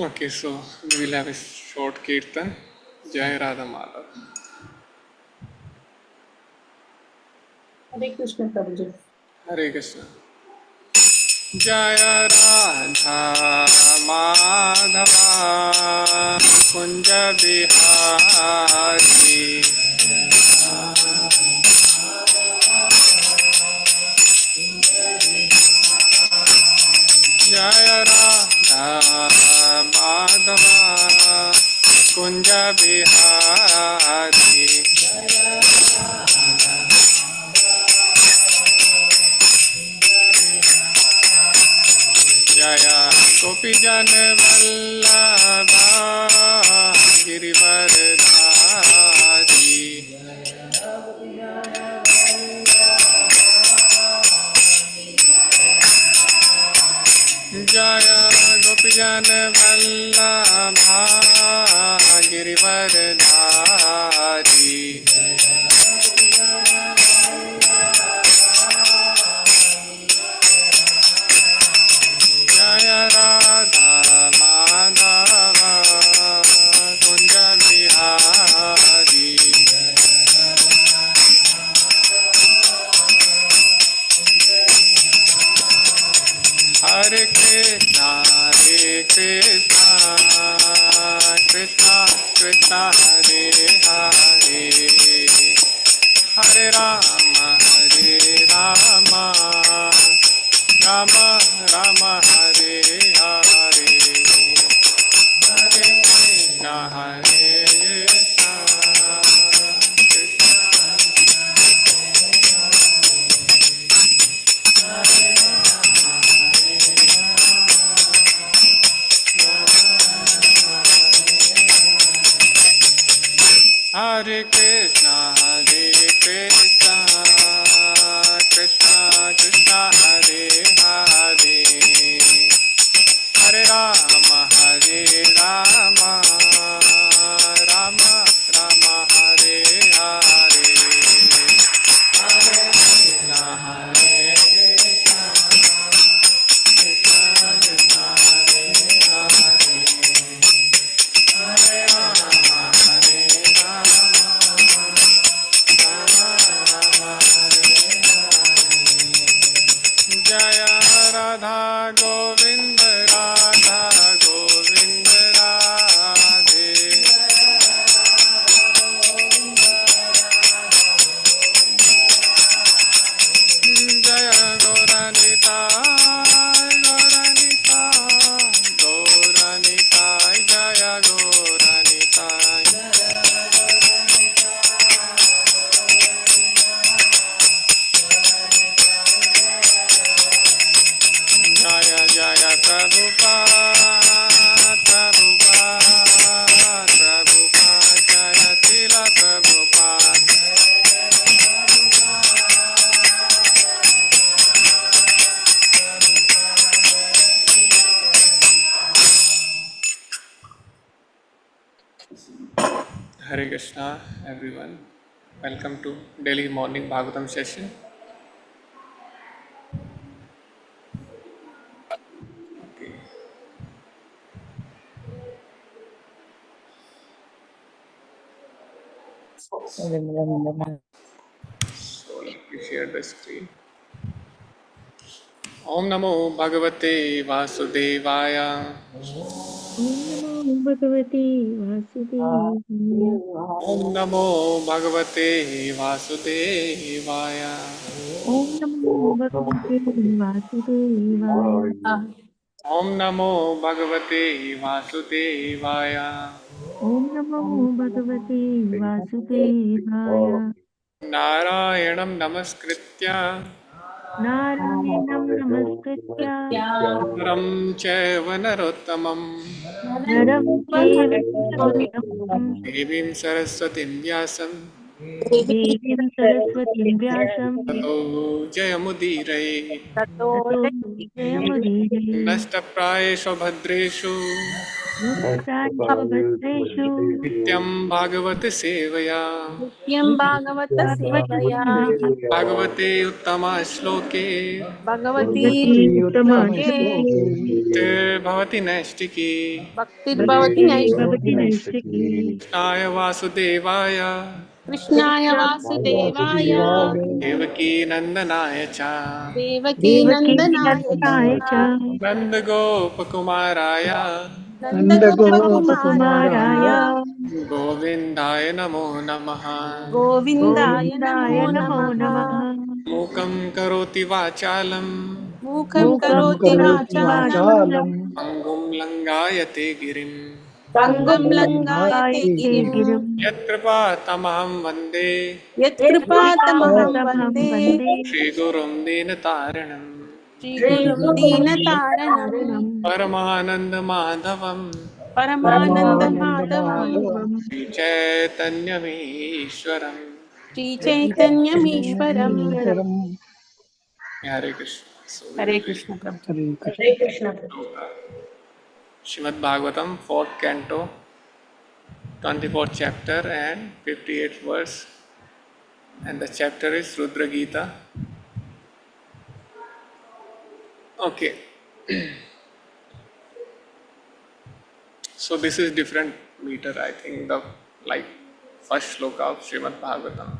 Okay, so we will have a short kirtan. Jai Radha Madhav. Hare Krishna Prabhuji. Hare Krishna. Jai Radha Madhava Kunja Bihari. Jai Radha Madhava Kunja Bihari. Jaya Gopi Jan Vallabha Girivardhari. Jaya Gopi Jan Vallabha Girivardhari. Jaya Radha Madhava Kunja Bihari. Hare Krishna Krishna Krishna Hare Hare, Hare Rama Rama Rama Hare Hare, Hare Krishna Krishna Hare Krishna Krishna Krishna Hare Hare, Hare Rama Rama Rama Hare Hare, Hare Krishna Krishna Krishna Krishna Hare Hare, Hare Rama Jaya Radha Govinda Radha Govinda Radhe, Jaya Gauranita Gauranita Gauranita, Jaya Gauranita. Jaya Jaya Prabhupada Prabhupada Prabhupada, Jaya Tila Prabhupada. Hare Krishna everyone. Welcome to daily morning Bhagavatam session. Okay. So let me share the screen. Om Namo Bhagavate Vasudevaya. Om Bhagavate Vasudevaya. Om Namo Bhagavate Vasudevaya. Om Namo Bhagavate Vasudevaya. Om Namo Bhagavate Vasudevaya. Om Namo Bhagavate Vasudevaya. Narayanam Namaskritya Narayanam Namaskritya Naram Chaiva Narottamam Naram Chaiva Narottamam Devim Saraswatim Vyasam Devim Saraswatim Vyasam Tato Jayamudiraya Tato Jayamudire Nastapráyeshu Bhadreshu भद्रेषु नित्यं भागवत सेवया नित्यं भागवत सेवया भागवते उत्तमा श्लोके भगवती श्लोके उत्तमश्लोके भवति नैष्टिकी भक्तिर्भवति भवति नैष्ठिकी नैष्टिकी कृष्णाय वासुदेवाय कृष्णाय वासुदेवाय देवकी नन्दनाय च देवकी देवकी नन्दनाय नन्दनाय च च नन्दगोपकुमाराय नन्दगोपकुमाराय नन्दगोपकुमाराय गोविन्दाय नमो नमः गोविन्दाय नमो गोविन्दाय नमो नमः नमः मूकं करोति वाचालं मूकं मूकं करोति करोति वाचालं वाचालं पङ्गुं लङ्गायते गिरिं पङ्गुं पङ्गुं लङ्घायते लङ्घयते गिरिं गिरिम् यत्कृपातमहं वन्दे यत्कृपातमहं कृपातमहं वन्दे वन्दे श्रीगुरुं दीनतारिणम् श्रीगुरुं दीनतारणम् परमानन्दमाधवं परमानन्दमाधवम् परमानन्दमाधवम् श्रीचैतन्यमीश्वरम् श्रीचैतन्यमीश्वरम् हरे Krishna. So we Hare will be Krishna Prabhu. Srimad Bhagavatam, 4th canto, 24th chapter and 58th verse, and the chapter is Rudra Gita. Okay, so this is different meter. I think the like first shloka of Srimad Bhagavatam.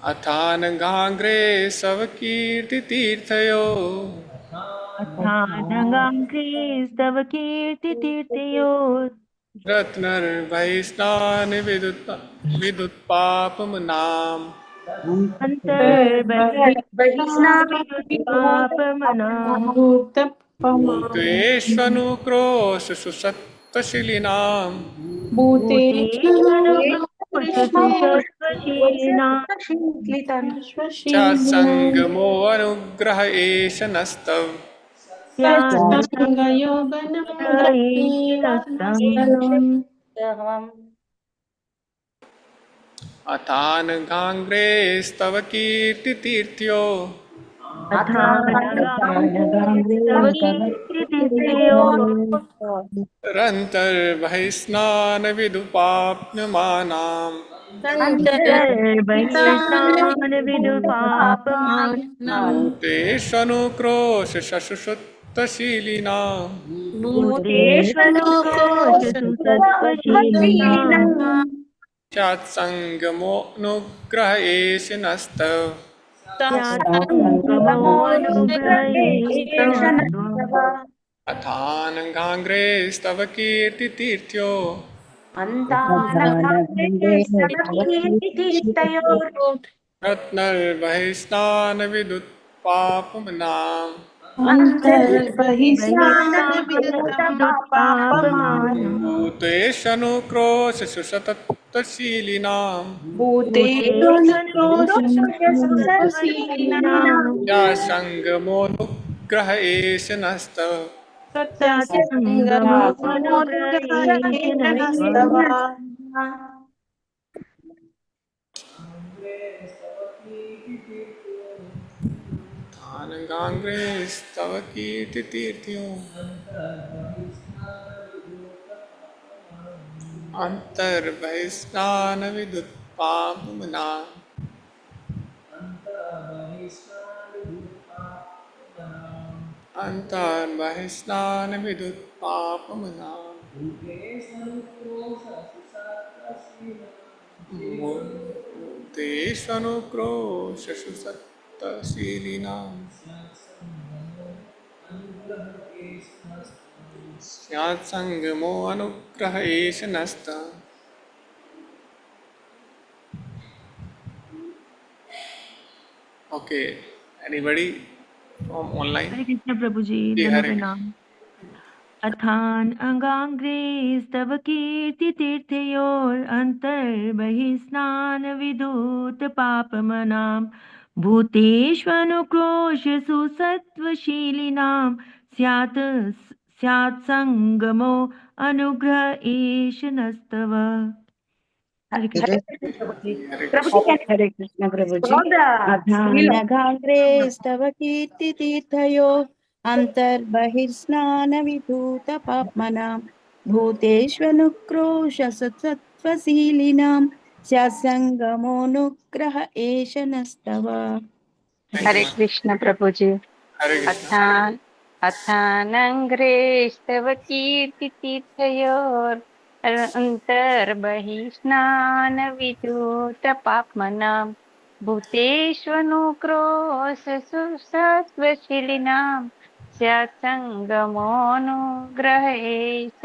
अथानगाग्रे सवकीर्तितीर्थयो अथानगाङ्घ्रिस्तव कीर्तितीर्थयोः रत्नर्वैस्नानविदुत्पापमनाम् अन्तर्बहिस्नाविदुत्पापमनाः भूतेष्वनुक्रोशसुसप्तशिलिनाम् भूतेष्वनुक्रोशसु सत्त्वशीलिनां चासङ्गमो अनुग्रह एष नस्तव स्यात्सङ्गयोगनमुग्रयेष्टनस्तम् अथानगाङ्ग्रेस्तव कीर्तितीर्थ्यो अथानगाङ्घ्रिस्तव कीर्तितीर्थयोः रन्तर्बहिस्नानविदुपाप्यमानाम् अन्तर्बहिस्नानविदुपापमानाः भूतेष्वनुक्रोशशुषुप्तशीलिनाम् भूतेष्वनुक्रोशसु सत्त्वशीलिनाम् चात्सङ्गमोऽनुग्रह एष नस्तव स्यात्सङ्गमोऽनुग्रहेष्टमस्त्वम् अथानगाङ्ग्रेस्तव कीर्तितीर्थ्यो रत्नर्बहिस्नानविदुत्पापमनाम् बहिस्नानविदुत्पापमानः भूतेष्वनुक्रोशसुसतत्तशीलिनाम् भूतेष्वनुक्रोशसु सत्त्वशीलिनाम् यासङ्गमोऽनुग्रह एष नस्तव स्यात्सङ्गमोऽनुग्रहेष्टनस्त्वम् अथानगाङ्ग्रेस्तव कीर्तितीर्थ्यो अन्तर्बहिस्नानविदुत्पापमनाम् अन्तर्बहिस्नानविदुत्पापमनाम् भूतेष्वनुक्रोशसु सत्तशीलिनाम् स्यात्सङ्गमो अनुग्रह एष नस्त. Okay, anybody from online? हरे कृष्ण प्रभु जी जी दोनों हरे के नाम। अथान अंगांग्रेस्तव कीर्तितीर्थयोरन्तर्बहिस्नान विदूत पापमनां भूतेष्वनुक्रोशसु सत्त्वशीलिनां स्यात् स्यात्सङ्गमो अनुग्रह एष नस्तव। Hare Krishna. Hare Prabhuji, Krishna. Hare Krishna Prabhuji. all the अथानघाग्रे स्तव कीर्तितीर्थयो अन्तर्बहिर्स्नानविधूतपाप्मनां भूतेष्वनुक्रोशसत्त्वशीलिनां स्यात्सङ्गमोऽनुग्रह एष नस्तव. Thank you, Hare Mata. Krishna Prabhuji. Hare Krishna. अथानङ्ग्रेस्तव कीर्तितीर्थयोर् अन्तर्बहिस्नानविधूतपाप्मनां भूतेष्वनुक्रोशसुसत्त्वशीलिनां स्यात्सङ्गमोऽनुग्रहेश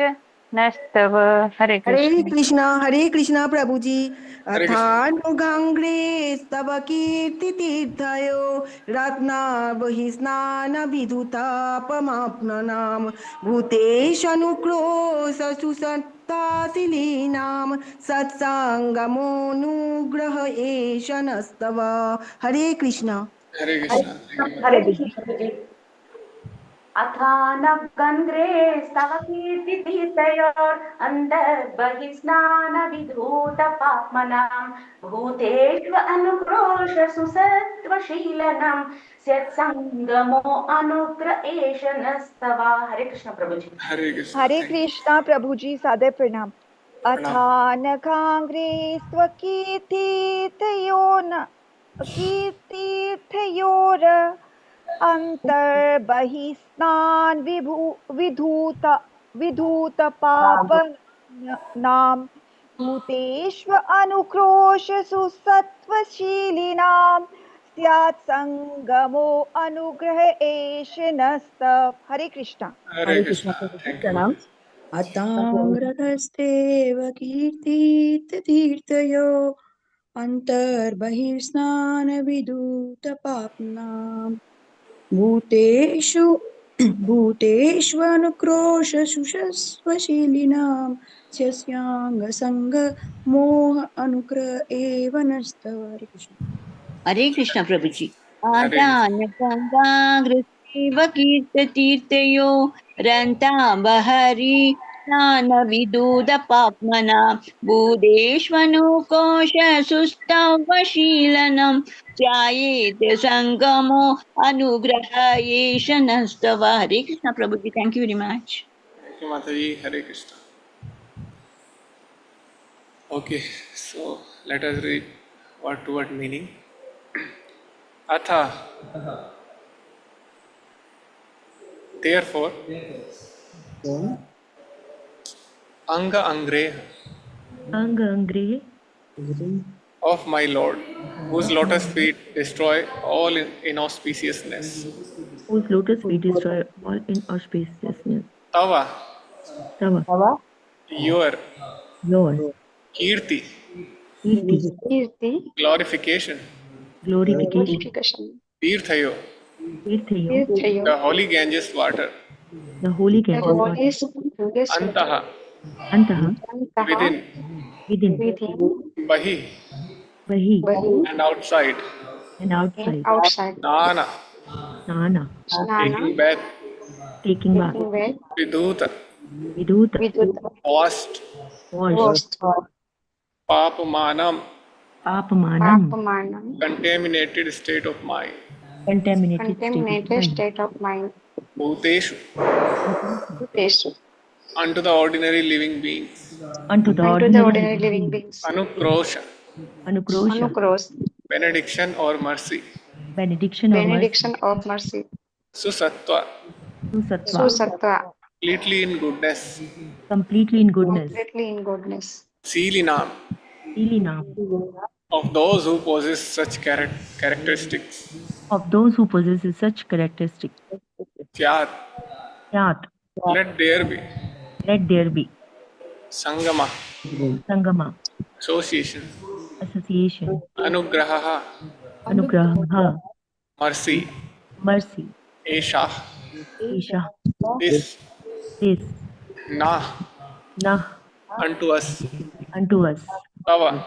नस्तव. Hare Krishna. Hare Krishna Prabhu ji. Hare Krishna. अथानुगांग्रे स्तव कीर्ति तीर्थयो रत्नावहि स्नान विधुतापमाप्ननाम भूतेशनुक्रोश सुसत्ताशिलीनाम सत्संगमोनुग्रह एष नस्तव। हरे Krishna. Hare Krishna. Thank you, Mata. हरे कृष्ण. अथानगन्ध्रे स्तव कीर्तितीर्थयोर् अन्तर्बहिस्नानविधूतपाप्मनां भूतेष्व अनुक्रोश सुसत्त्वशीलनं स्यत्सङ्गमो अनुग्र एष नस्तव. हरे कृष्ण प्रभुजी. Hare Krishna. Hare Thank you. Krishna प्रभुजी सादर प्रणाम. Pranam. अथानकांग्रे स्वकीर्तिर्थयोर अंतर्बहिस्नान विधूतपापनां भूतेष्व अनुक्रोश सुसत्त्वशीलिनां स्यात् संगमो अनुग्रह एष नस्तव. हरे Krishna. Hare Krishna. Thank you, Mata. अताङ्ग्रहस्तेव कीर्तितीर्थयो अन्तर्बहिर्स्नानविधूतपाप्नां भूतेष्वनुक्रोशशुषस्वशीलिनां स्याङ्गसङ्गमोह अनुग्रह एव नस्तव. हरे कृष्ण. हरे कृष्ण प्रभुजी. Hare Krishna. आदानगङ्गाग्रसेव कीर्ततीर्थयो रन्ताम्बहरि स्नानविदूतपाप्मना भूतेष्वनुकोश सुस्तवशीलनं ध्यायेत् सङ्गमो अनुग्रह एष नस्तव. हरे कृष्ण प्रभुजी. Thank you very much. Thank you, Mataji. Hare Krishna. Okay, so let us read word to word meaning. Atha. Therefore, Anga Angre Angangre of my Lord, whose lotus feet destroy all inauspiciousness. whose lotus feet destroy all inauspiciousness. Tava, Tava, your, yours, Kirti, Kirti, glorification, glorification, Tirthayo, Tirthayo, the holy Ganges water, the holy Ganges water, Antaha, Antaha, within, within, Bahi, Bahi, and outside, and outside, Nana, Nana, taking bath, taking bath, Vidhuta, Viduta, washed, washed, Papamanam, Papamanam, contaminated state of mind, contaminated state of mind, Bhuteshu, unto the ordinary living beings, unto the ordinary living beings, Anukrosha, Anukrosha, benediction or mercy, benediction or mercy, Susattva, Susattva, completely in goodness, completely in goodness, Seelinam, Silinam, of those who possess such characteristics, of those who possess such characteristics. Syat, Yat, let there be, let there be Sangama, Sangama, association, association, Anugraha, Anugraha, mercy, mercy, Esha, Isha, this, this, Na, Nah, unto us, unto us, Tava,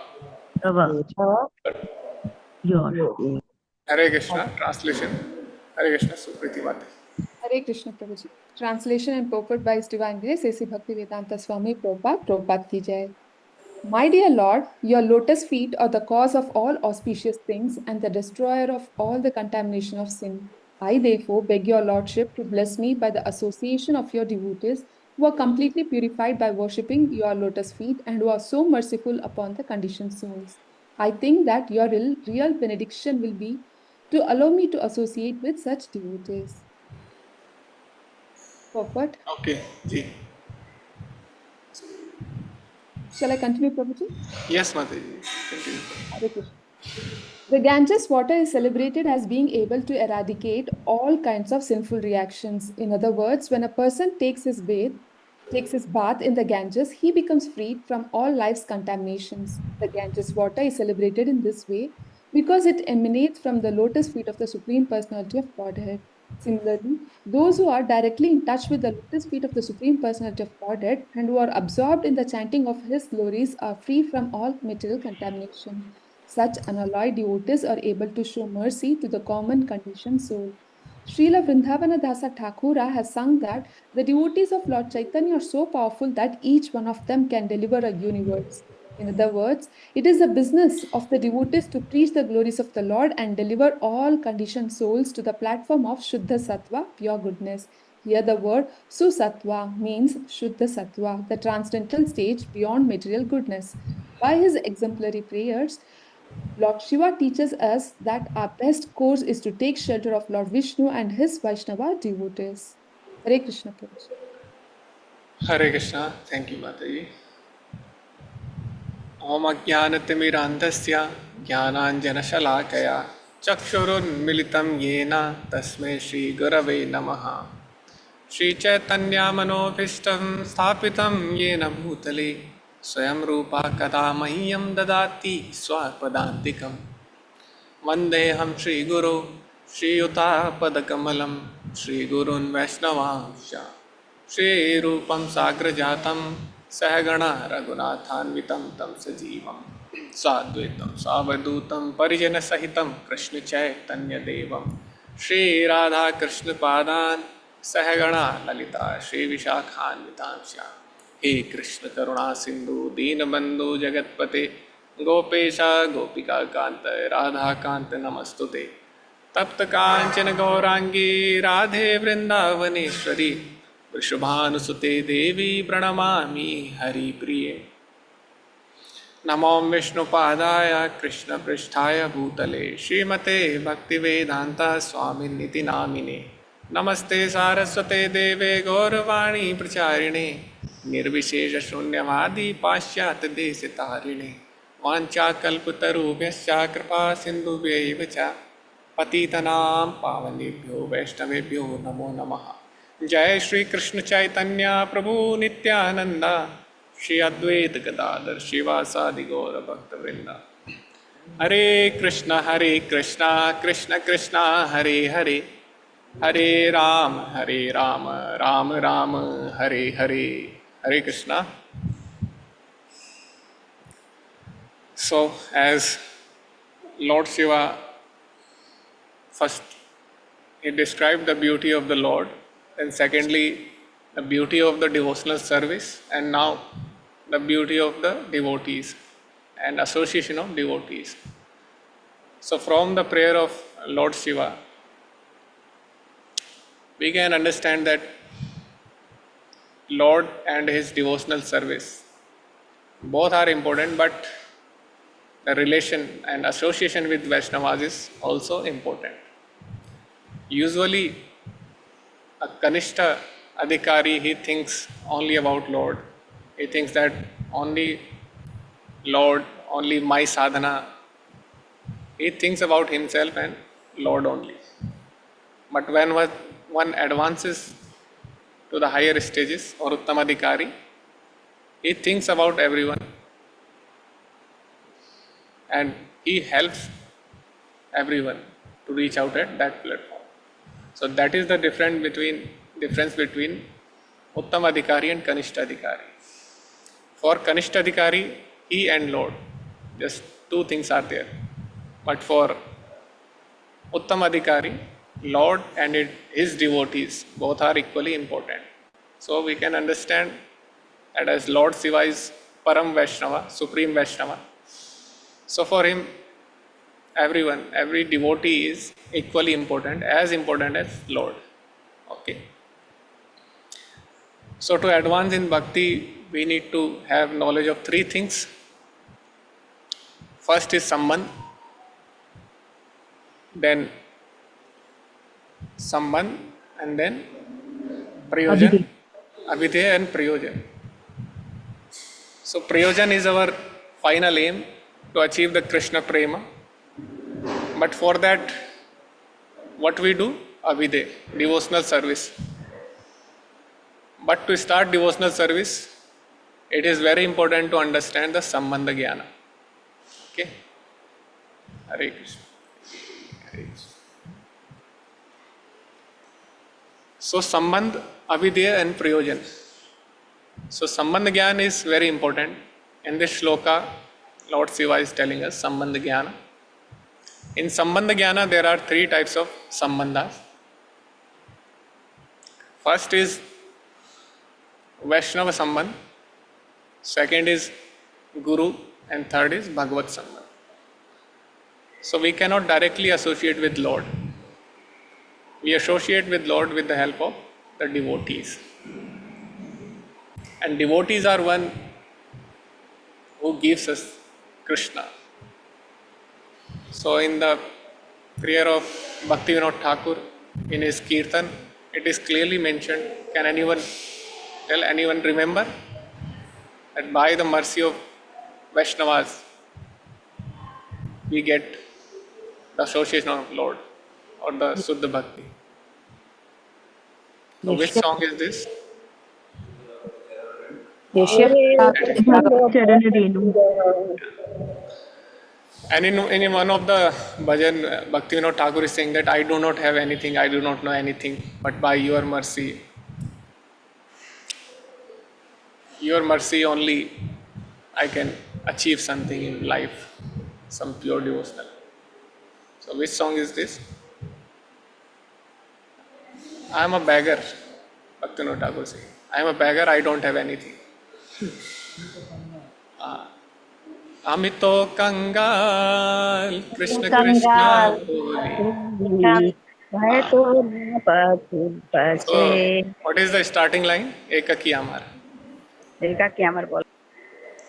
Tava, your. Hare Krishna, translation, Hare Krishna, Supriti Mate. Hare Krishna Prabhuji. Translation and purport by His Divine Grace, A.C. Bhaktivedanta Swami Prabhupada, Prabhupada ki jai. My dear Lord, your lotus feet are the cause of all auspicious things and the destroyer of all the contamination of sin. I therefore beg your Lordship to bless me by the association of your devotees who are completely purified by worshipping your lotus feet and who are so merciful upon the conditioned souls. I think that your real benediction will be to allow me to associate with such devotees. Purport. Okay, ji. Shall I continue, Prabhuji? Yes, Mataji. Continue. Hare Krishna. The Ganges water is celebrated as being able to eradicate all kinds of sinful reactions. In other words, when a person takes his bath in the Ganges, he becomes freed from all life's contaminations. The Ganges water is celebrated in this way because it emanates from the lotus feet of the Supreme Personality of Godhead. Similarly, those who are directly in touch with the lotus feet of the Supreme Personality of Godhead and who are absorbed in the chanting of His glories are free from all material contamination. Such unalloyed devotees are able to show mercy to the common conditioned soul. Srila Vrindavana Dasa Thakura has sung that the devotees of Lord Chaitanya are so powerful that each one of them can deliver a universe. In other words, it is the business of the devotees to preach the glories of the Lord and deliver all conditioned souls to the platform of Shuddha Sattva, pure goodness. Here the word Susattva means Shuddha Sattva, the transcendental stage beyond material goodness. By his exemplary prayers, Lord Shiva teaches us that our best course is to take shelter of Lord Vishnu and his Vaishnava devotees. Hare Krishna Prabhuji. Hare Krishna. Thank you, Mataji. Om Ajnanatimirandhasya Jnananjanashalakaya Chakshurunmilitam Yena Tasmai Shri Gurave Namaha Shri Chaitanya Manobhishtam Sthapitam Yena Bhutale Swayam Rupa Kada Mahyam Dadati Swapadantikam Vandeham Shri Guru Shri Yuta Padakamalam Shri Gurun Vaishnavamsha Shri Rupam Sagrajatam Sahagana Raghunathanvitam Tam Sajivam Sadvaitam Savadutam Parijana Sahitam Krishna Chaitanya Devam Shri Radha Krishna Padan Sahagana Lalita Shri Vishakhanvitamsya He Krishna Karuna Sindhu Deenabandhu Jagatpate Gopesha Gopika Kanta Radha Kanta Namastute Tapta Kanchana Gaurangi Radhe Vrindavaneshwari Vrishabhanusute Devi Pranamami Hari Priye Namo Vishnu Padaya Krishna Pristhaya Bhutale Srimate Bhaktivedanta Swaminiti Namine Namaste Saraswate Deve Gauravani Pracharine Nirvishesha Shunyavadi Pashyat Desitarine Vancha Kalputarubhyascha Kripa Sindhubhyevacha Patitanam Pavanebhyo Vaishnavebhyo Namo Namaha Jai Shri Krishna Chaitanya Prabhu Nityananda Shri Advaita Gadadhar Shivasadi Gaura Bhakta Vrinda Hare Krishna Krishna Krishna Hare Hare Hare Rama Rama Rama Hare Hare Hare Krishna. So as Lord Shiva first he described the beauty of the Lord, and secondly the beauty of the devotional service, and now the beauty of the devotees and association of devotees. So from the prayer of Lord Shiva we can understand that Lord and his devotional service both are important, but the relation and association with Vaishnavas is also important. Usually a Kanishta Adhikari, he thinks only about Lord. He thinks that only Lord, only my sadhana. He thinks about himself and Lord only. But when one advances to the higher stages or Uttamadhikari, he thinks about everyone and he helps everyone to reach out at that platform. So that is the difference between Uttamadhikari and Kanishtadhikari. For Kanishtadhikari, he and Lord, just two things are there. But for Uttamadhikari, Lord and his devotees both are equally important. So we can understand that as Lord Shiva is Param Vaishnava, Supreme Vaishnava. So for him, everyone, every devotee is equally important as Lord. Okay. So to advance in bhakti, we need to have knowledge of three things. First is Sambandh, then Sambandh, and then Prayojan, Abhideya and Prayojan. So Prayojan is our final aim to achieve the Krishna Prema. But for that, what we do? Abhideya, devotional service. But to start devotional service, it is very important to understand the Sambandha Jnana. Okay? Hare Krishna. Hare Krishna. So Sambandh, Abhideya and Prayojan. So Sambandha Jnana is very important. In this shloka, Lord Shiva is telling us Sambandha Jnana. In Sambandha Jnana, there are three types of Sambandhas. First is Vaishnava Sambandh, second is Guru, and third is Bhagavat Sambandh. So we cannot directly associate with Lord. We associate with Lord with the help of the devotees. And devotees are one who gives us Krishna. So in the prayer of Bhaktivinoda Thakur, in his Kirtan, it is clearly mentioned. Can anyone remember that by the mercy of Vaishnavas, we get the association of Lord or the Suddha Bhakti? So which song is this? And in one of the bhajan, Bhaktivinoda Thakur is saying that I do not have anything, I do not know anything, but by your mercy only I can achieve something in life, some pure devotional. So which song is this? I am a beggar, Bhaktivinoda Thakur saying. I am a beggar, I don't have anything. Amito Kangal, Krishna Krishna Boli. So, what is the starting line? Ekaki Amar.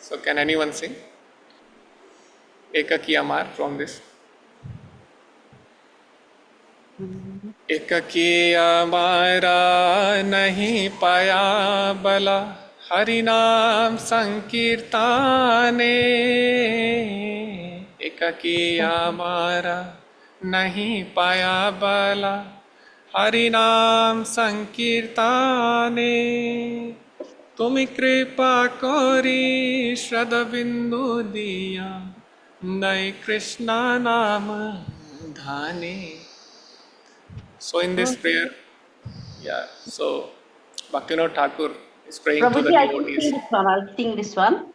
So, can anyone sing Ekaki Amar from this? Ekaki Amara nahi paya bala Hari Naam Sankirtane. Ekaki Amara nahi paya bala Hari Naam Sankirtane. Tumi kripa kori Shraddha Bindu diya Nai Krishna Naam dhane. So in this prayer, so Bhaktivinoda Thakur is praying to the devotees. I'll sing this one.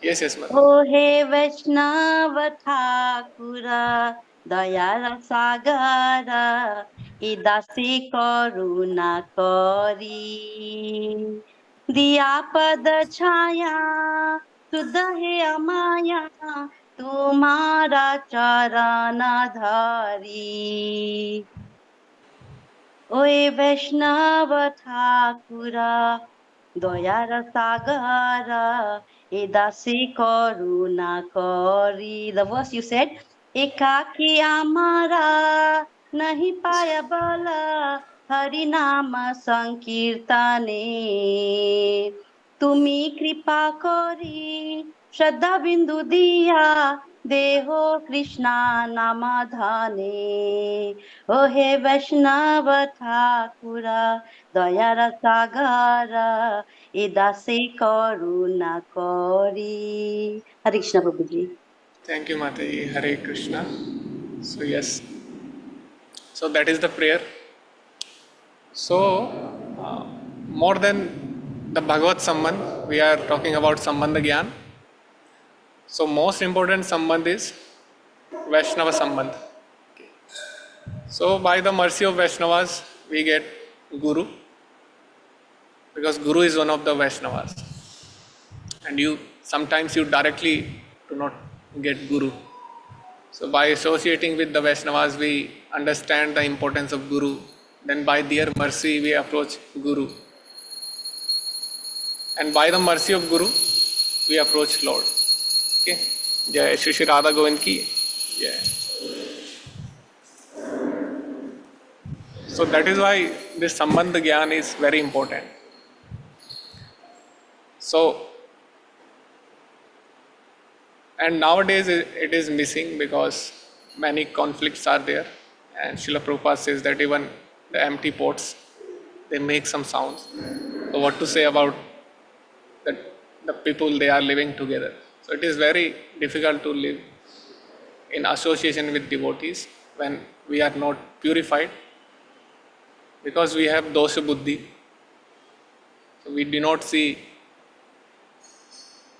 Yes, ma'am. Oh he Vaishnava Thakura Dayara Sagara Idasi Karuna Kori Diya Pada Chaya Sudahe Amaya Tumara Charana Dhari. Oye Vaishnava Thakura Dayara Sagara Edasi Karuna Kori. The verse you said, Ekaki Amara Nahi Paya Bala Harinama Sankirtane. Tumi Kripa Kori Shraddha Bindu Diya Deho Krishna Namadhane. O he Vaishnava Thakura Dayara Sagara Idase Karuna Kori. Hare Krishna Prabhuji. Thank you, Mataji. Hare Krishna. So yes. So that is the prayer. So more than the Bhagavat Sambandh, we are talking about Sambandha Gyan. So most important Sambandh is Vaishnava Sambandh. Okay. So by the mercy of Vaishnavas, we get Guru, because Guru is one of the Vaishnavas. And you sometimes you directly do not get Guru. So by associating with the Vaishnavas, we understand the importance of Guru. Then by their mercy, we approach Guru. And by the mercy of Guru, we approach Lord. Okay? Jai Shri Shri Radha Govind ki. Jai. So that is why this Sambandha Gyan is very important. So, and nowadays it is missing because many conflicts are there, and Srila Prabhupada says that even the empty pots, they make some sounds. So what to say about the people they are living together? So it is very difficult to live in association with devotees when we are not purified, because we have dosha buddhi. So we do not see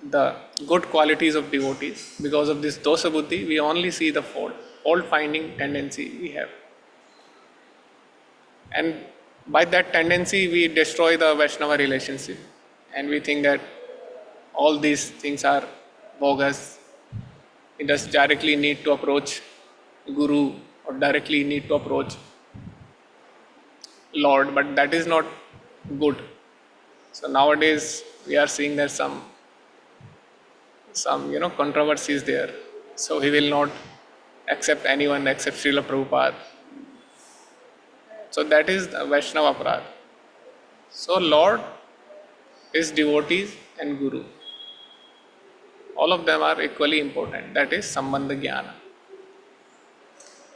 the good qualities of devotees. Because of this dosha buddhi, we only see the fault finding tendency we have. And by that tendency, we destroy the Vaishnava relationship. And we think that all these things are bogus. We just directly need to approach Guru or directly need to approach Lord, but that is not good. So nowadays we are seeing that some controversies there. So he will not accept anyone except Srila Prabhupada. So that is the Vaishnava Aparad. So Lord is devotees and Guru. All of them are equally important. That is Sambandha Jnana.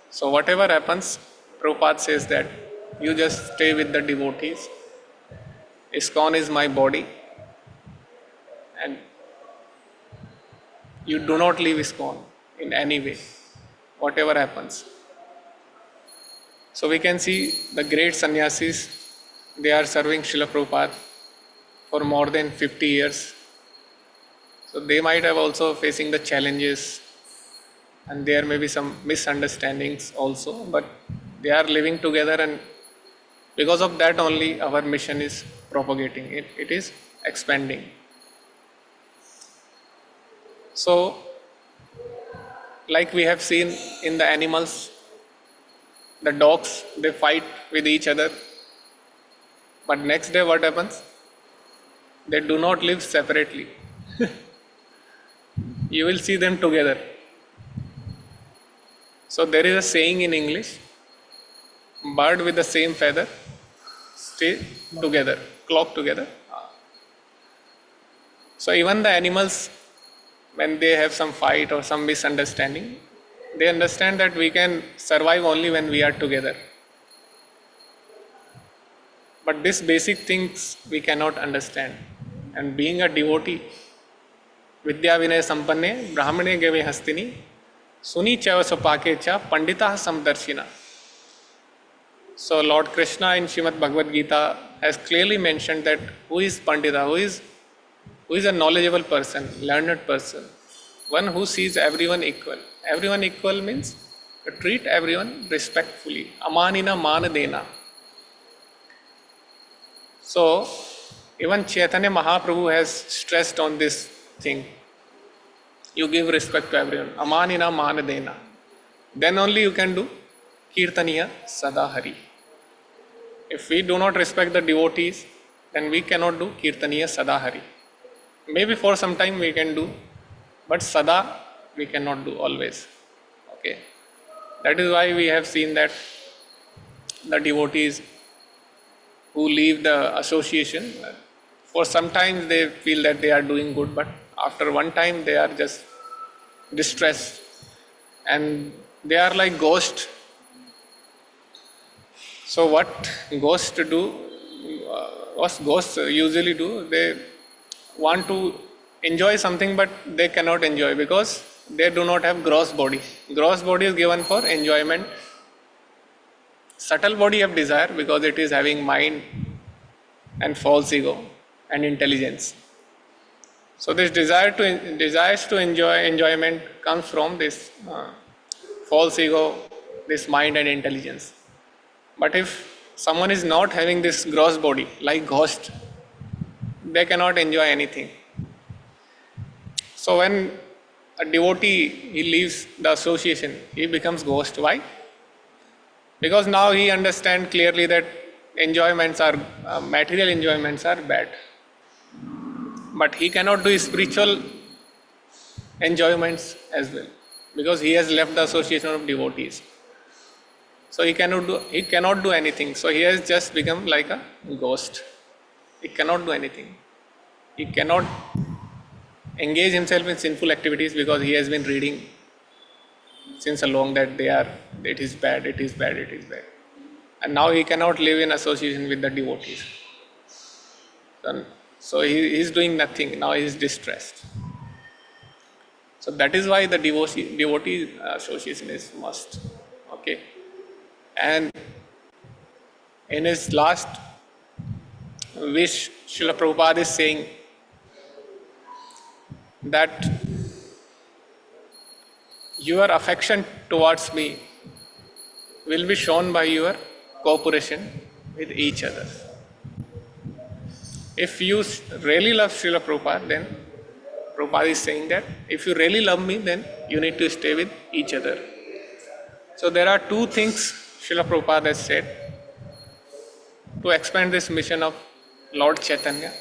So whatever happens, Prabhupada says that you just stay with the devotees. ISKCON is my body, and you do not leave ISKCON in any way, whatever happens. So we can see the great sannyasis, they are serving Srila Prabhupada for more than 50 years. So they might have also facing the challenges, and there may be some misunderstandings also, but they are living together, and because of that only our mission is propagating, it is expanding. So, like we have seen in the animals, the dogs, they fight with each other, but next day what happens? They do not live separately. You will see them together. So there is a saying in English, bird with the same feather stay together, flock together. So even the animals, when they have some fight or some misunderstanding, they understand that we can survive only when we are together. But these basic things we cannot understand. And being a devotee, Vidya Vinay Sampanne, Brahmane Gave Hastini, Suni Chava Sopake Cha, Pandita Samdarshina. So Lord Krishna in Srimad Bhagavad Gita has clearly mentioned that who is Pandita, who is a knowledgeable person, learned person, one who sees everyone equal. Everyone equal means to treat everyone respectfully. Amanina manadena. So even Chaitanya Mahaprabhu has stressed on this thing. You give respect to everyone. Amanina manadena. Then only you can do Kirtaniya Sadahari. If we do not respect the devotees, then we cannot do Kirtaniya Sadahari. Maybe for some time we can do, but Sada we cannot do always. Okay. That is why we have seen that the devotees who leave the association, for some time they feel that they are doing good, but after one time they are just distressed and they are like ghosts. So what ghosts usually do, they want to enjoy something but they cannot enjoy because they do not have gross body. Gross body is given for enjoyment. Subtle body have desire because it is having mind and false ego and intelligence. So this desires to enjoy enjoyment comes from this false ego, this mind and intelligence. But if someone is not having this gross body like ghost, they cannot enjoy anything. So when a devotee, he leaves the association, he becomes ghost. Why? Because now he understands clearly that enjoyments are, material enjoyments are bad. But he cannot do spiritual enjoyments as well, because he has left the association of devotees. So he cannot do anything. So he has just become like a ghost. He cannot do anything. He cannot engage himself in sinful activities because he has been reading since long that it is bad, it is bad, it is bad. And now he cannot live in association with the devotees. So he is doing nothing. Now he is distressed. So that is why the devotee association is must. Okay. And in his last wish, Srila Prabhupada is saying that your affection towards me will be shown by your cooperation with each other. If you really love Srila Prabhupada, then Prabhupada is saying that if you really love me, then you need to stay with each other. So there are two things Srila Prabhupada has said to expand this mission of Lord Chaitanya.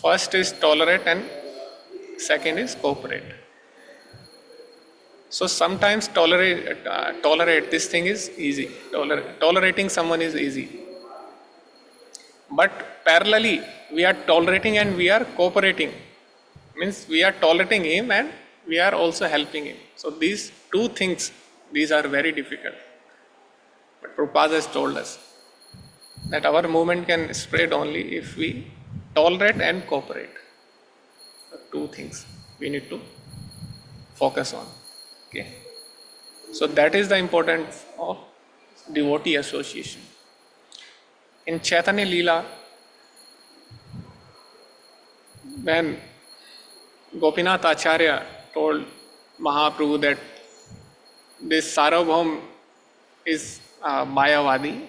First is tolerate and second is cooperate. So sometimes tolerate this thing is easy. Tolerating someone is easy. But parallelly, we are tolerating and we are cooperating. Means we are tolerating him and we are also helping him. So these two things, these are very difficult. But Prabhupada has told us that our movement can spread only if we tolerate and cooperate. The two things we need to focus on. Okay. So that is the importance of devotee association. In Chaitanya Leela, when Gopinath Acharya told Mahaprabhu that this Sarvabhaum is Mayavadi,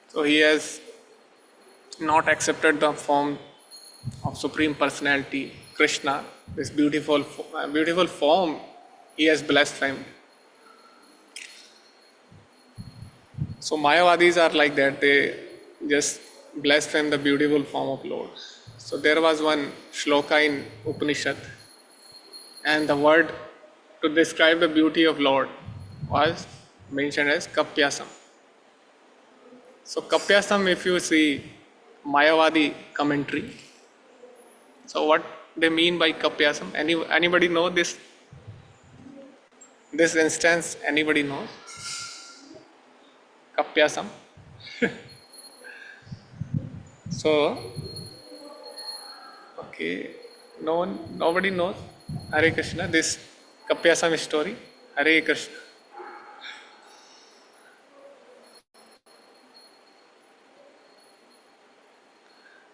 so he has not accepted the form of Supreme Personality, Krishna, this beautiful form he has blasphemed. So Mayavadis are like that, they just blaspheme the beautiful form of Lord. So there was one shloka in Upanishad, and the word to describe the beauty of Lord was mentioned as Kapyasam. So Kapyasam, if you see Mayavadi commentary, so what they mean by Kapyasam? Anybody know this instance? Anybody knows? Kapyasam. So, okay, nobody knows. Hare Krishna, this Kapyasam story. Hare Krishna.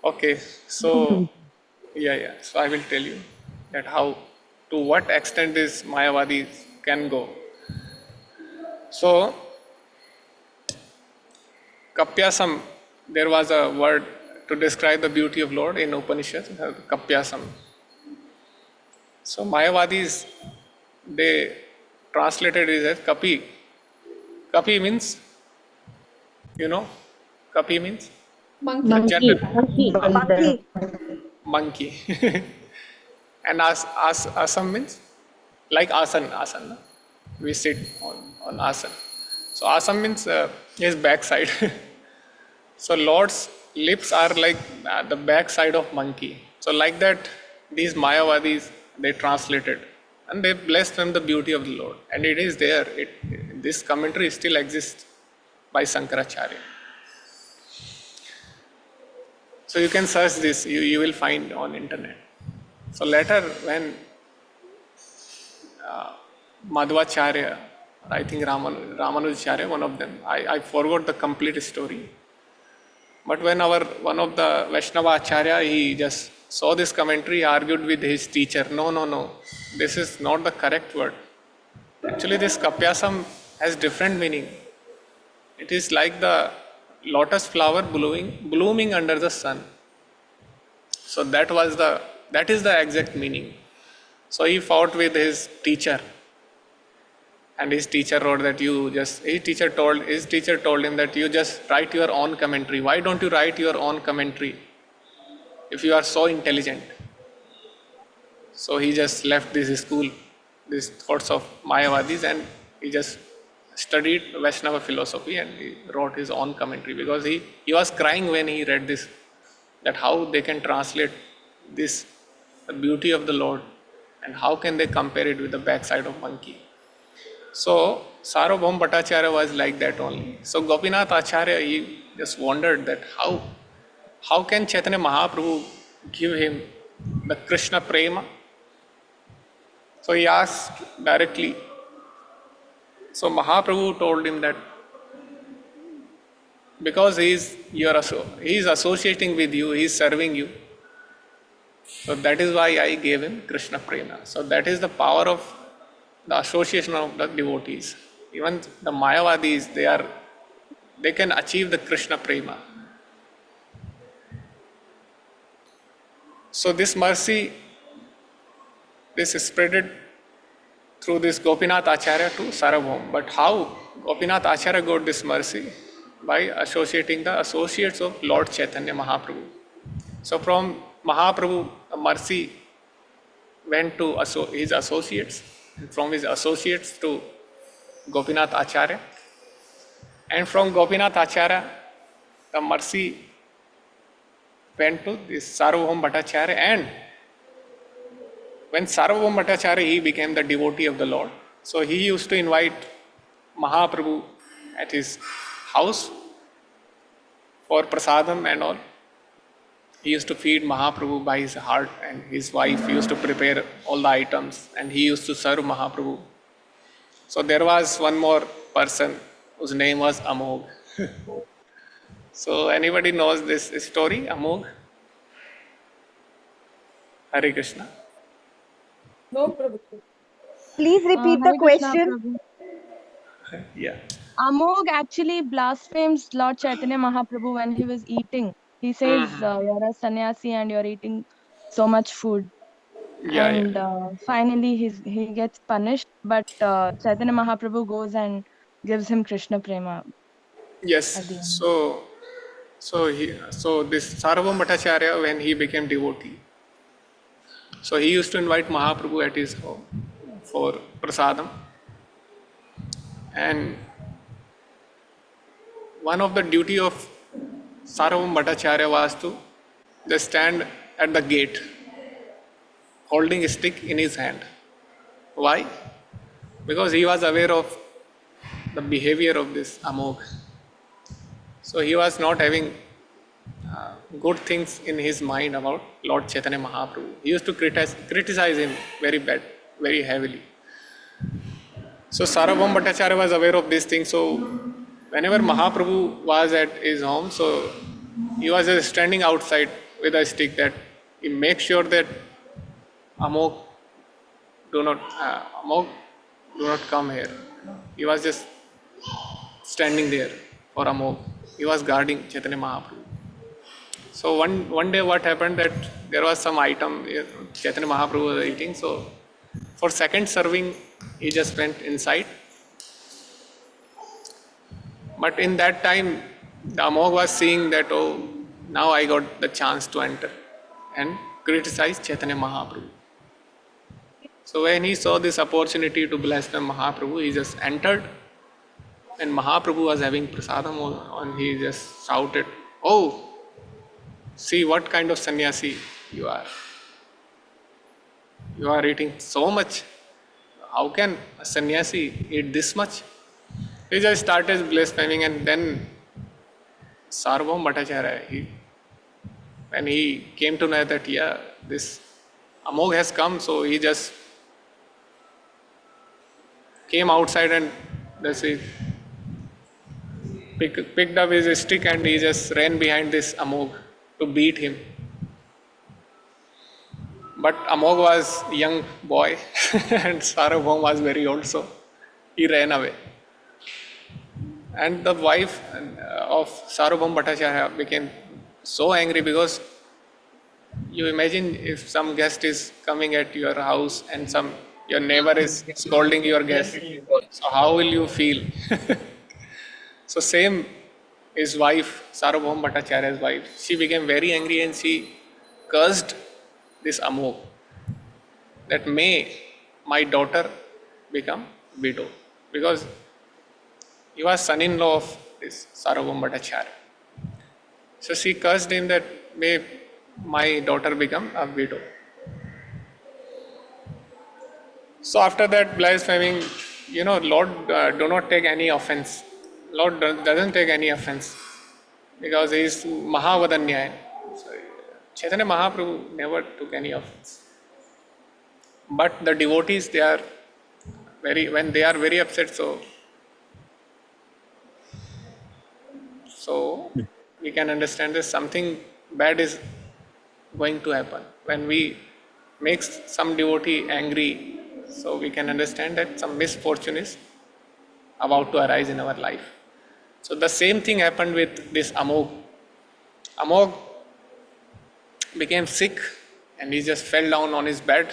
Okay, so so I will tell you that to what extent this Mayavadis can go. So, Kapyasam, there was a word to describe the beauty of Lord in Upanishad, Kapyasam. So Mayavadis, they translated it as Kapi. Kapi means, Kapi means? Monkey. Monkey. And asam means? Like asana. We sit on asana. So asam means his backside. So Lord's lips are like the backside of monkey. So like that, these Mayavadis, they translated and they blaspheme the beauty of the Lord. And it is there. This commentary still exists by Sankaracharya. So you can search this, you will find on internet. So later when Madhvacharya, I think Ramanujacharya, one of them, I forgot the complete story. But when one of the Vaishnava Acharya, he just saw this commentary, argued with his teacher, no, this is not the correct word. Actually this Kapyasam has different meaning. It is like the lotus flower blooming under the sun. So that was the That is the exact meaning. So he fought with his teacher, and his teacher wrote that his teacher told him that you just write your own commentary. Why don't you write your own commentary if you are so intelligent? So he just left this school, these thoughts of Mayavadis, and he just studied Vaishnava philosophy and he wrote his own commentary, because he was crying when he read this, that how they can translate this, the beauty of the Lord, and how can they compare it with the backside of monkey. So Sarvabhaum Bhattacharya was like that only. So Gopinath Acharya, he just wondered that how can Chaitanya Mahaprabhu give him the Krishna Prema? So he asked directly. So Mahaprabhu told him that because he is associating with you, he is serving you. So that is why I gave him Krishna Prema. So that is the power of the association of the devotees. Even the Mayavadis, they can achieve the Krishna Prema. So this mercy, this is spreaded through this Gopinath Acharya to Sarvabhaum. But how Gopinath Acharya got this mercy? By associating the associates of Lord Chaitanya Mahaprabhu. So from Mahaprabhu, the mercy went to his associates, and from his associates to Gopinath Acharya, and from Gopinath Acharya, the mercy went to this Sarvabhaum Bhattacharya, and when Sarvabhaum Bhattacharya, he became the devotee of the Lord. So he used to invite Mahaprabhu at his house for prasadam and all. He used to feed Mahaprabhu by his heart, and his wife used to prepare all the items, and he used to serve Mahaprabhu. So there was one more person whose name was Amog. So anybody knows this story, Amog? Hare Krishna. No, Prabhu. Please repeat the Hare Krishna, question. Prabhu. Yeah. Amog actually blasphemes Lord Chaitanya Mahaprabhu when he was eating. He says, you're a sannyasi and you're eating so much food. Yeah, And yeah. finally he gets punished, but Chaitanya Mahaprabhu goes and gives him Krishna Prema Yes. at the end. So this Sarvabhaum Bhattacharya, when he became devotee, so he used to invite Mahaprabhu at his home for prasadam. And one of the duty of Sarvabhaum Bhattacharya was to just stand at the gate holding a stick in his hand. Why? Because he was aware of the behavior of this Amog. So he was not having good things in his mind about Lord Chaitanya Mahaprabhu. He used to criticize him very heavily. So Sarvabhaum Bhattacharya was aware of this thing. So whenever Mahaprabhu was at his home, so he was just standing outside with a stick, that he makes sure that Amog do not come here. He was just standing there for Amog. He was guarding Chaitanya Mahaprabhu. So one day what happened, that there was some item Chaitanya Mahaprabhu was eating. So for second serving, he just went inside. But in that time, the Amog was seeing that, oh, now I got the chance to enter and criticize Chaitanya Mahaprabhu. So when he saw this opportunity to blaspheme Mahaprabhu, he just entered. And Mahaprabhu was having prasadam, and he just shouted, "Oh, see what kind of sannyasi you are. You are eating so much. How can a sannyasi eat this much?" He just started blaspheming, and then Sarvabhaum Bhattacharya, when he came to know that, yeah, this Amog has come, so he just came outside and picked up his stick, and he just ran behind this Amog to beat him. But Amog was a young boy and Sarvabhaum was very old, so he ran away. And the wife of Sarvabhaum Bhattacharya became so angry, because You imagine if some guest is coming at your house and your neighbor is scolding your guest. So how will you feel? So same his wife, Sarvabhauma Bhattacharya's wife, she became very angry and she cursed this Amog that may my daughter become widow, because he was son-in-law of this Sarvabhauma Bhattacharya. So she cursed him that may my daughter become a widow. So after that blaspheming, Lord do not take any offense. Lord doesn't take any offense because he is Mahavadanyaya. So Chaitanya Mahaprabhu never took any offense. But the devotees, when they are very upset, so we can understand that something bad is going to happen. When we make some devotee angry, so we can understand that some misfortune is about to arise in our life. So the same thing happened with this Amog. Amog became sick and he just fell down on his bed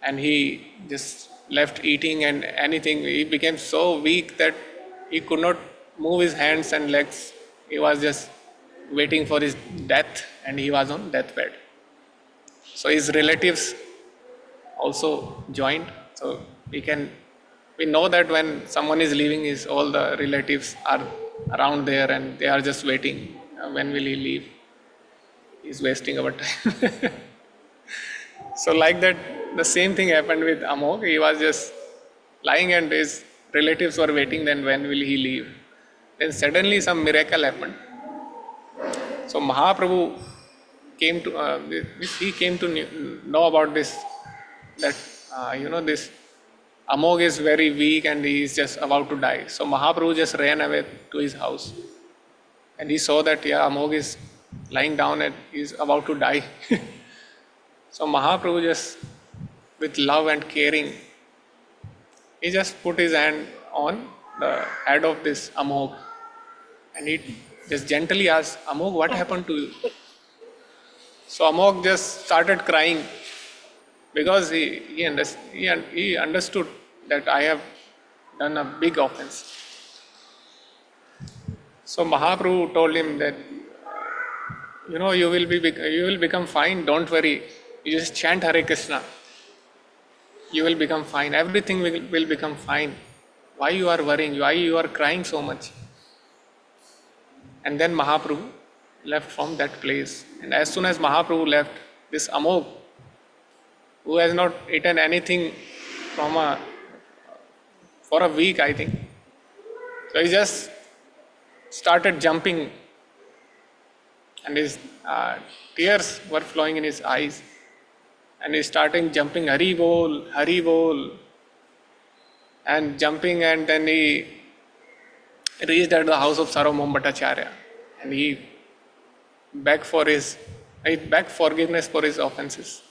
and he just left eating and anything. He became so weak that he could not move his hands and legs. He was just waiting for his death and he was on deathbed. So his relatives also joined. So we know that when someone is leaving, all the relatives are around there and they are just waiting. When will he leave? He's wasting our time. So like that, the same thing happened with Amog. He was just lying and his relatives were waiting, then when will he leave? Then suddenly some miracle happened. So Mahaprabhu came to know about this, that this Amog is very weak and he is just about to die. So Mahaprabhu just ran away to his house and he saw that Amog is lying down and he is about to die. So Mahaprabhu just, with love and caring, he just put his hand on the head of this Amog and he just gently asked, Amog, what happened to you? So Amog just started crying because he understood that I have done a big offense. So Mahaprabhu told him that, you will become fine, don't worry. You just chant Hare Krishna. You will become fine. Everything will become fine. Why you are worrying? Why you are crying so much? And then Mahaprabhu left from that place. And as soon as Mahaprabhu left, this Amog, who has not eaten anything for a week, I think. So he just started jumping and his tears were flowing in his eyes. And he started jumping, Hari Bol, Hari Bol, and jumping, and then he reached at the house of Sarvabhauma Bhattacharya and he begged forgiveness for his offenses.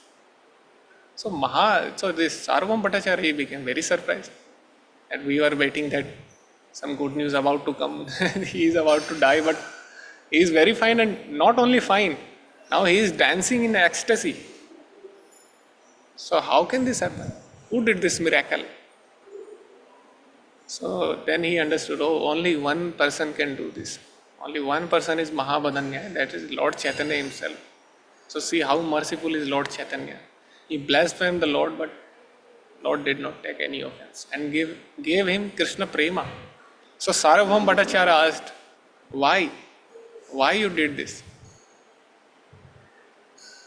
So this Sarvabhauma Bhattacharya, he became very surprised. And we were waiting that some good news about to come. He is about to die, but he is very fine, and not only fine, now he is dancing in ecstasy. So how can this happen? Who did this miracle? So then he understood, only one person can do this. Only one person is Mahavadanyaya, that is Lord Chaitanya himself. So see how merciful is Lord Chaitanya. He blasphemed the Lord, but Lord did not take any offense and gave him Krishna Prema. So Sarvabhauma Bhattacharya asked, why? Why you did this?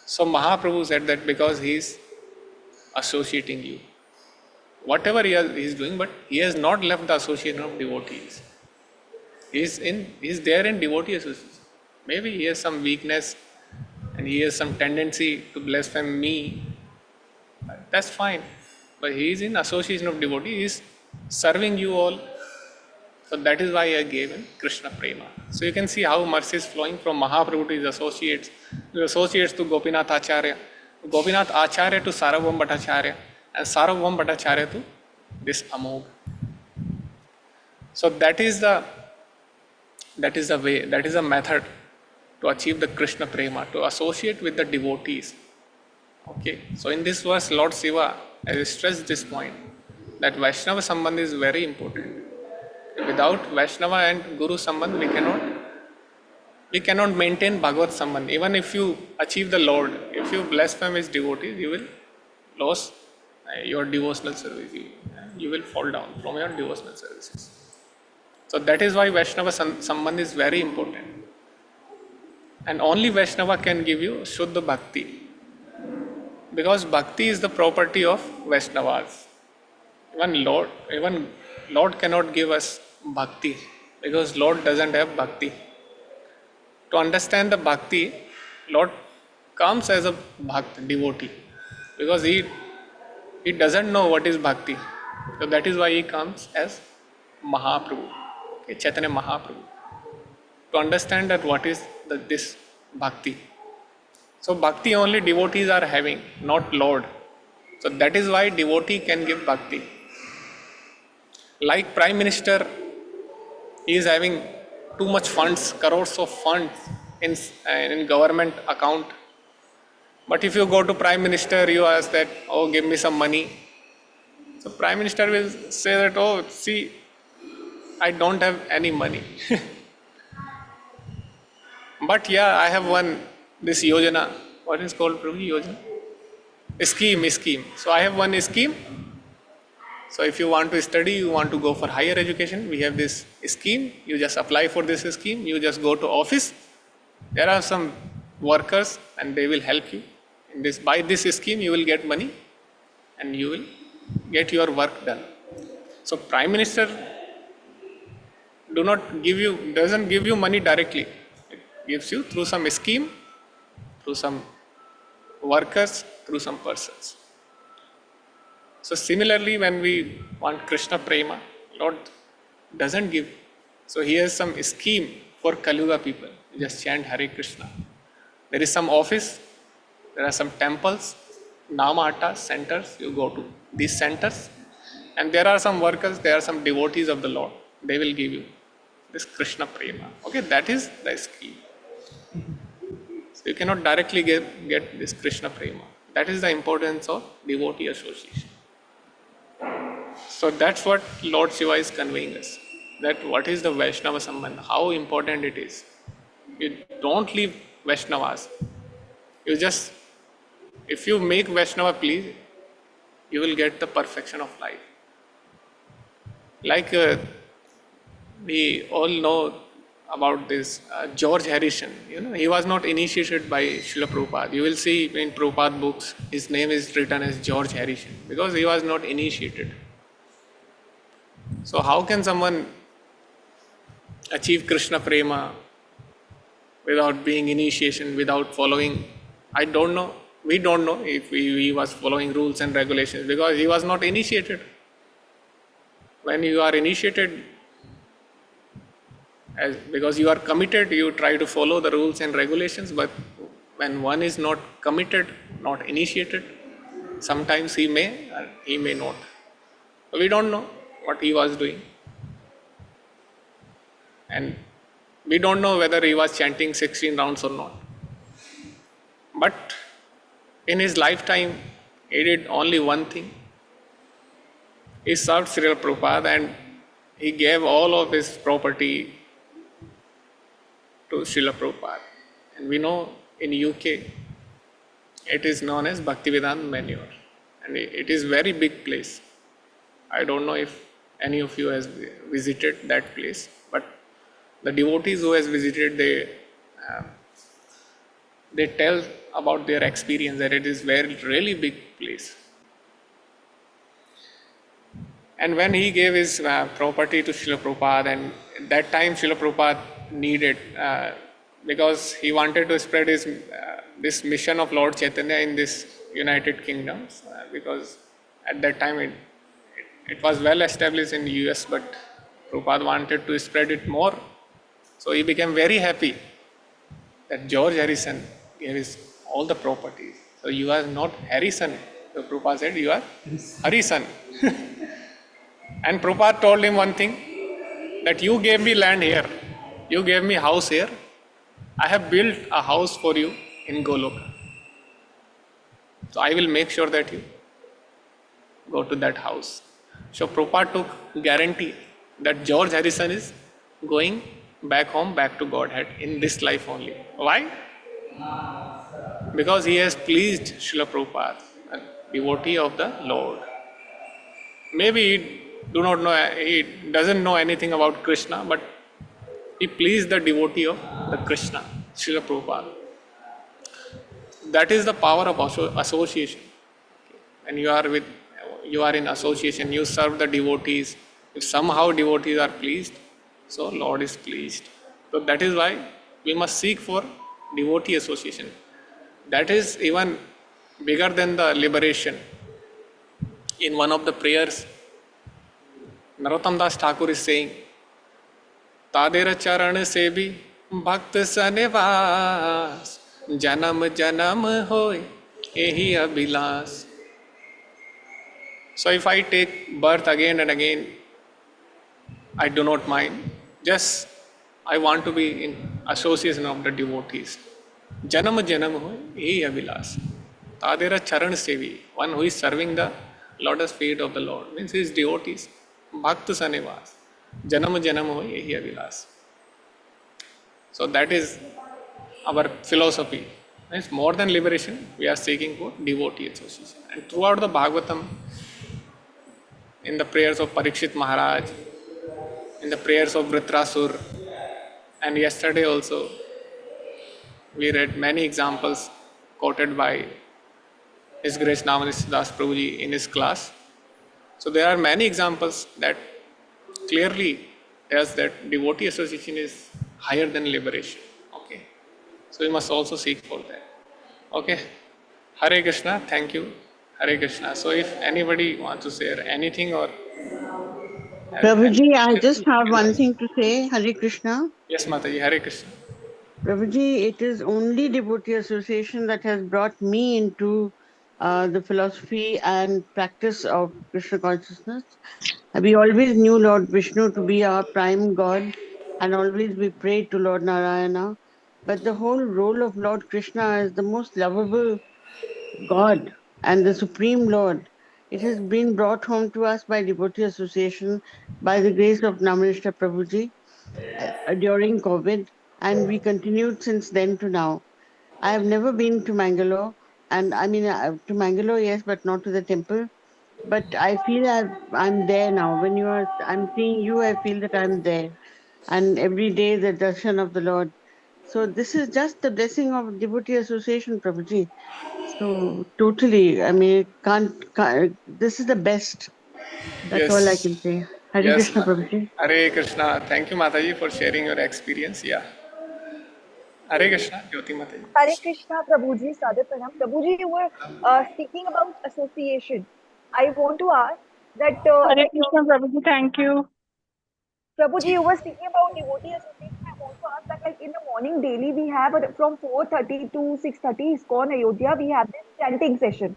So Mahaprabhu said that because he is associating you. Whatever he is doing, but he has not left the association of devotees. He is there in devotee association. Maybe he has some weakness and he has some tendency to blaspheme me. That's fine. But he is in association of devotees. He is serving you all. So that is why I gave him Krishna Prema. So you can see how mercy is flowing from Mahaprabhu to his associates to Gopinath Acharya, Gopinath Acharya to Sarvabhauma Bhattacharya, and Sarvabhauma Bhattacharya to this Amog. So that is the way, that is the method to achieve the Krishna Prema, to associate with the devotees. Okay, so in this verse, Lord Shiva has stressed this point that Vaishnava Sambandh is very important. Without Vaishnava and Guru Sambandh, we cannot maintain Bhagavad Sambandh. Even if you achieve the Lord, if you blaspheme his devotees, you will lose your devotional service. You will fall down from your devotional services. So that is why Vaishnava Sambandh is very important. And only Vaishnava can give you Shuddha Bhakti. Because Bhakti is the property of Vaishnavas. Even Lord cannot give us Bhakti because Lord doesn't have Bhakti. To understand the Bhakti, Lord comes as a Bhakt devotee because he doesn't know what is Bhakti. So that is why he comes as Mahaprabhu, Chaitanya Mahaprabhu, to understand that what is this Bhakti. So Bhakti only devotees are having, not Lord. So that is why devotee can give Bhakti. Like Prime Minister, he is having too much funds, crores of funds in government account. But if you go to Prime Minister, you ask that, oh, give me some money. So Prime Minister will say that, oh, see, I don't have any money. But yeah, I have this yojana. What is called, Prabhu, yojana? Scheme. So I have one scheme. So if you want to study, you want to go for higher education, we have this scheme. You just apply for this scheme. You just go to office. There are some workers and they will help you. By this scheme, you will get money and you will get your work done. So Prime Minister doesn't give you money directly. It gives you through some scheme, through some workers, through some persons. So similarly, when we want Krishna Prema, Lord doesn't give. So he has some scheme for Kalyuga people. You just chant Hare Krishna. There is some office, there are some temples, Namata centers, you go to these centers. And there are some workers, there are some devotees of the Lord. They will give you this Krishna Prema. Okay, that is the scheme. So you cannot directly get this Krishna Prema. That is the importance of devotee association. So that's what Lord Shiva is conveying us. That what is the Vaishnava Sambandha, how important it is. You don't leave Vaishnavas. If you make Vaishnava please, you will get the perfection of life. Like we all know about this George Harrison. He was not initiated by Srila Prabhupada. You will see in Prabhupada books, his name is written as George Harrison because he was not initiated. So how can someone achieve Krishna Prema without being initiation, without following? I don't know. We don't know if he was following rules and regulations because he was not initiated. When you are initiated, because you are committed, you try to follow the rules and regulations, but when one is not committed, not initiated, sometimes he may or he may not. So we don't know what he was doing. And we don't know whether he was chanting 16 rounds or not. But in his lifetime, he did only one thing. He served Srila Prabhupada and he gave all of his property to Srila Prabhupada. And we know in UK, it is known as Bhaktivedanta Manor. And it is very big place. I don't know if any of you has visited that place, but the devotees who has visited, they tell about their experience that it is really big place. And when he gave his property to Srila Prabhupada, and at that time Srila Prabhupada needed, because he wanted to spread this mission of Lord Chaitanya in this United Kingdoms, because at that time it was well established in the US, but Prabhupada wanted to spread it more. So he became very happy that George Harrison gave all the properties. So you are not Harrison. So Prabhupada said, you are Harrison. And Prabhupada told him one thing, that you gave me land here, you gave me house here, I have built a house for you in Goloka. So I will make sure that you go to that house. So Prabhupada took guarantee that George Harrison is going back home, back to Godhead in this life only. Why? Because he has pleased Srila Prabhupada, a devotee of the Lord. Maybe he doesn't know anything about Krishna, but he pleased the devotee of the Krishna, Srila Prabhupada. That is the power of association. When you are in association, you serve the devotees. If somehow devotees are pleased, so Lord is pleased. So that is why we must seek for devotee association. That is even bigger than the liberation. In one of the prayers, Narottam Das Thakur is saying, Tadera charan sebi bhakt sanevas janam janam hoy ehi abhilas. So if I take birth again and again, I do not mind. Just I want to be in association of the devotees. Janam janam hoy ehi abhilas. Tadera charan sevi, one who is serving the lotus feet of the Lord, means his devotees. Bhakt sanevas janam janam hoy ehi abhilas. So that is our philosophy. It's more than liberation, we are seeking for devotee association. And throughout the Bhagavatam, in the prayers of Parikshit Maharaj, in the prayers of Vritrasur, and yesterday also, we read many examples quoted by His Grace Namanishya Das Prabhuji in his class. So there are many examples that clearly tells that devotee association is higher than liberation. Okay, so we must also seek for that. Okay, Hare Krishna. Thank you. Hare Krishna. So if anybody wants to share anything or Prabhuji, I just have one thing to say. Hare Krishna. Yes, Mataji. Hare Krishna. Prabhuji, it is only devotee association that has brought me into the philosophy and practice of Krishna consciousness. We always knew Lord Vishnu to be our prime God, and always we prayed to Lord Narayana. But the whole role of Lord Krishna as the most lovable God and the Supreme Lord, it has been brought home to us by devotee association by the grace of Namanishta Prabhuji during COVID, and we continued since then to now. I have never been to Mangalore, and I mean to Mangalore, yes, but not to the temple. But I feel I'm there now. When I'm seeing you, I feel that I'm there, and every day the darshan of the Lord. So this is just the blessing of devotee association, Prabhuji. So totally, I mean, can't this is the best. That's all I Yes. can say. Hare Yes, Krishna, Mataji. Prabhuji. Hare Krishna. Thank you, Mataji, for sharing your experience. Yeah. Hare Krishna, Jyoti Mataji. Hare Krishna, Prabhuji, Sadhu Pranam. Prabhuji, you were speaking about association. I want to ask that, Hare Krishna, Prabhuji, thank you. Prabhuji, you were speaking about devotee association. I want to ask that, like in the morning daily, we have from 4:30 to 6:30 ISKCON Ayodhya, we have this chanting session.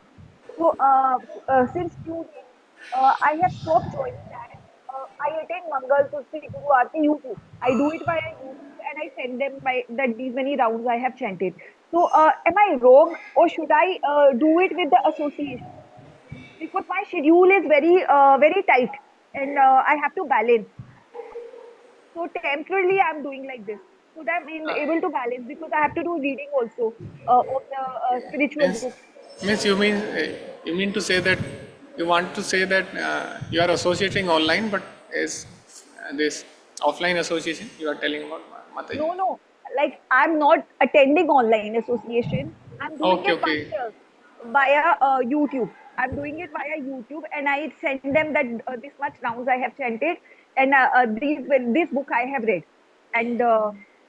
So, since few days, I have stopped joining that. I attend Mangal, Tulsi, Guru Aarti, YouTube. I do it via YouTube and I send them that these many rounds I have chanted. So, am I wrong or should I do it with the association? Because my schedule is very tight and I have to balance. So temporarily I'm doing like this. So that I'm able to balance because I have to do reading also of the spiritual books. Means you mean to say that you want to say that you are associating online, but is this offline association you are telling about, Mataji? No. Like I'm not attending online association. I'm doing it myself via YouTube. I'm doing it via YouTube, and I send them that this much rounds I have chanted, and this book I have read, and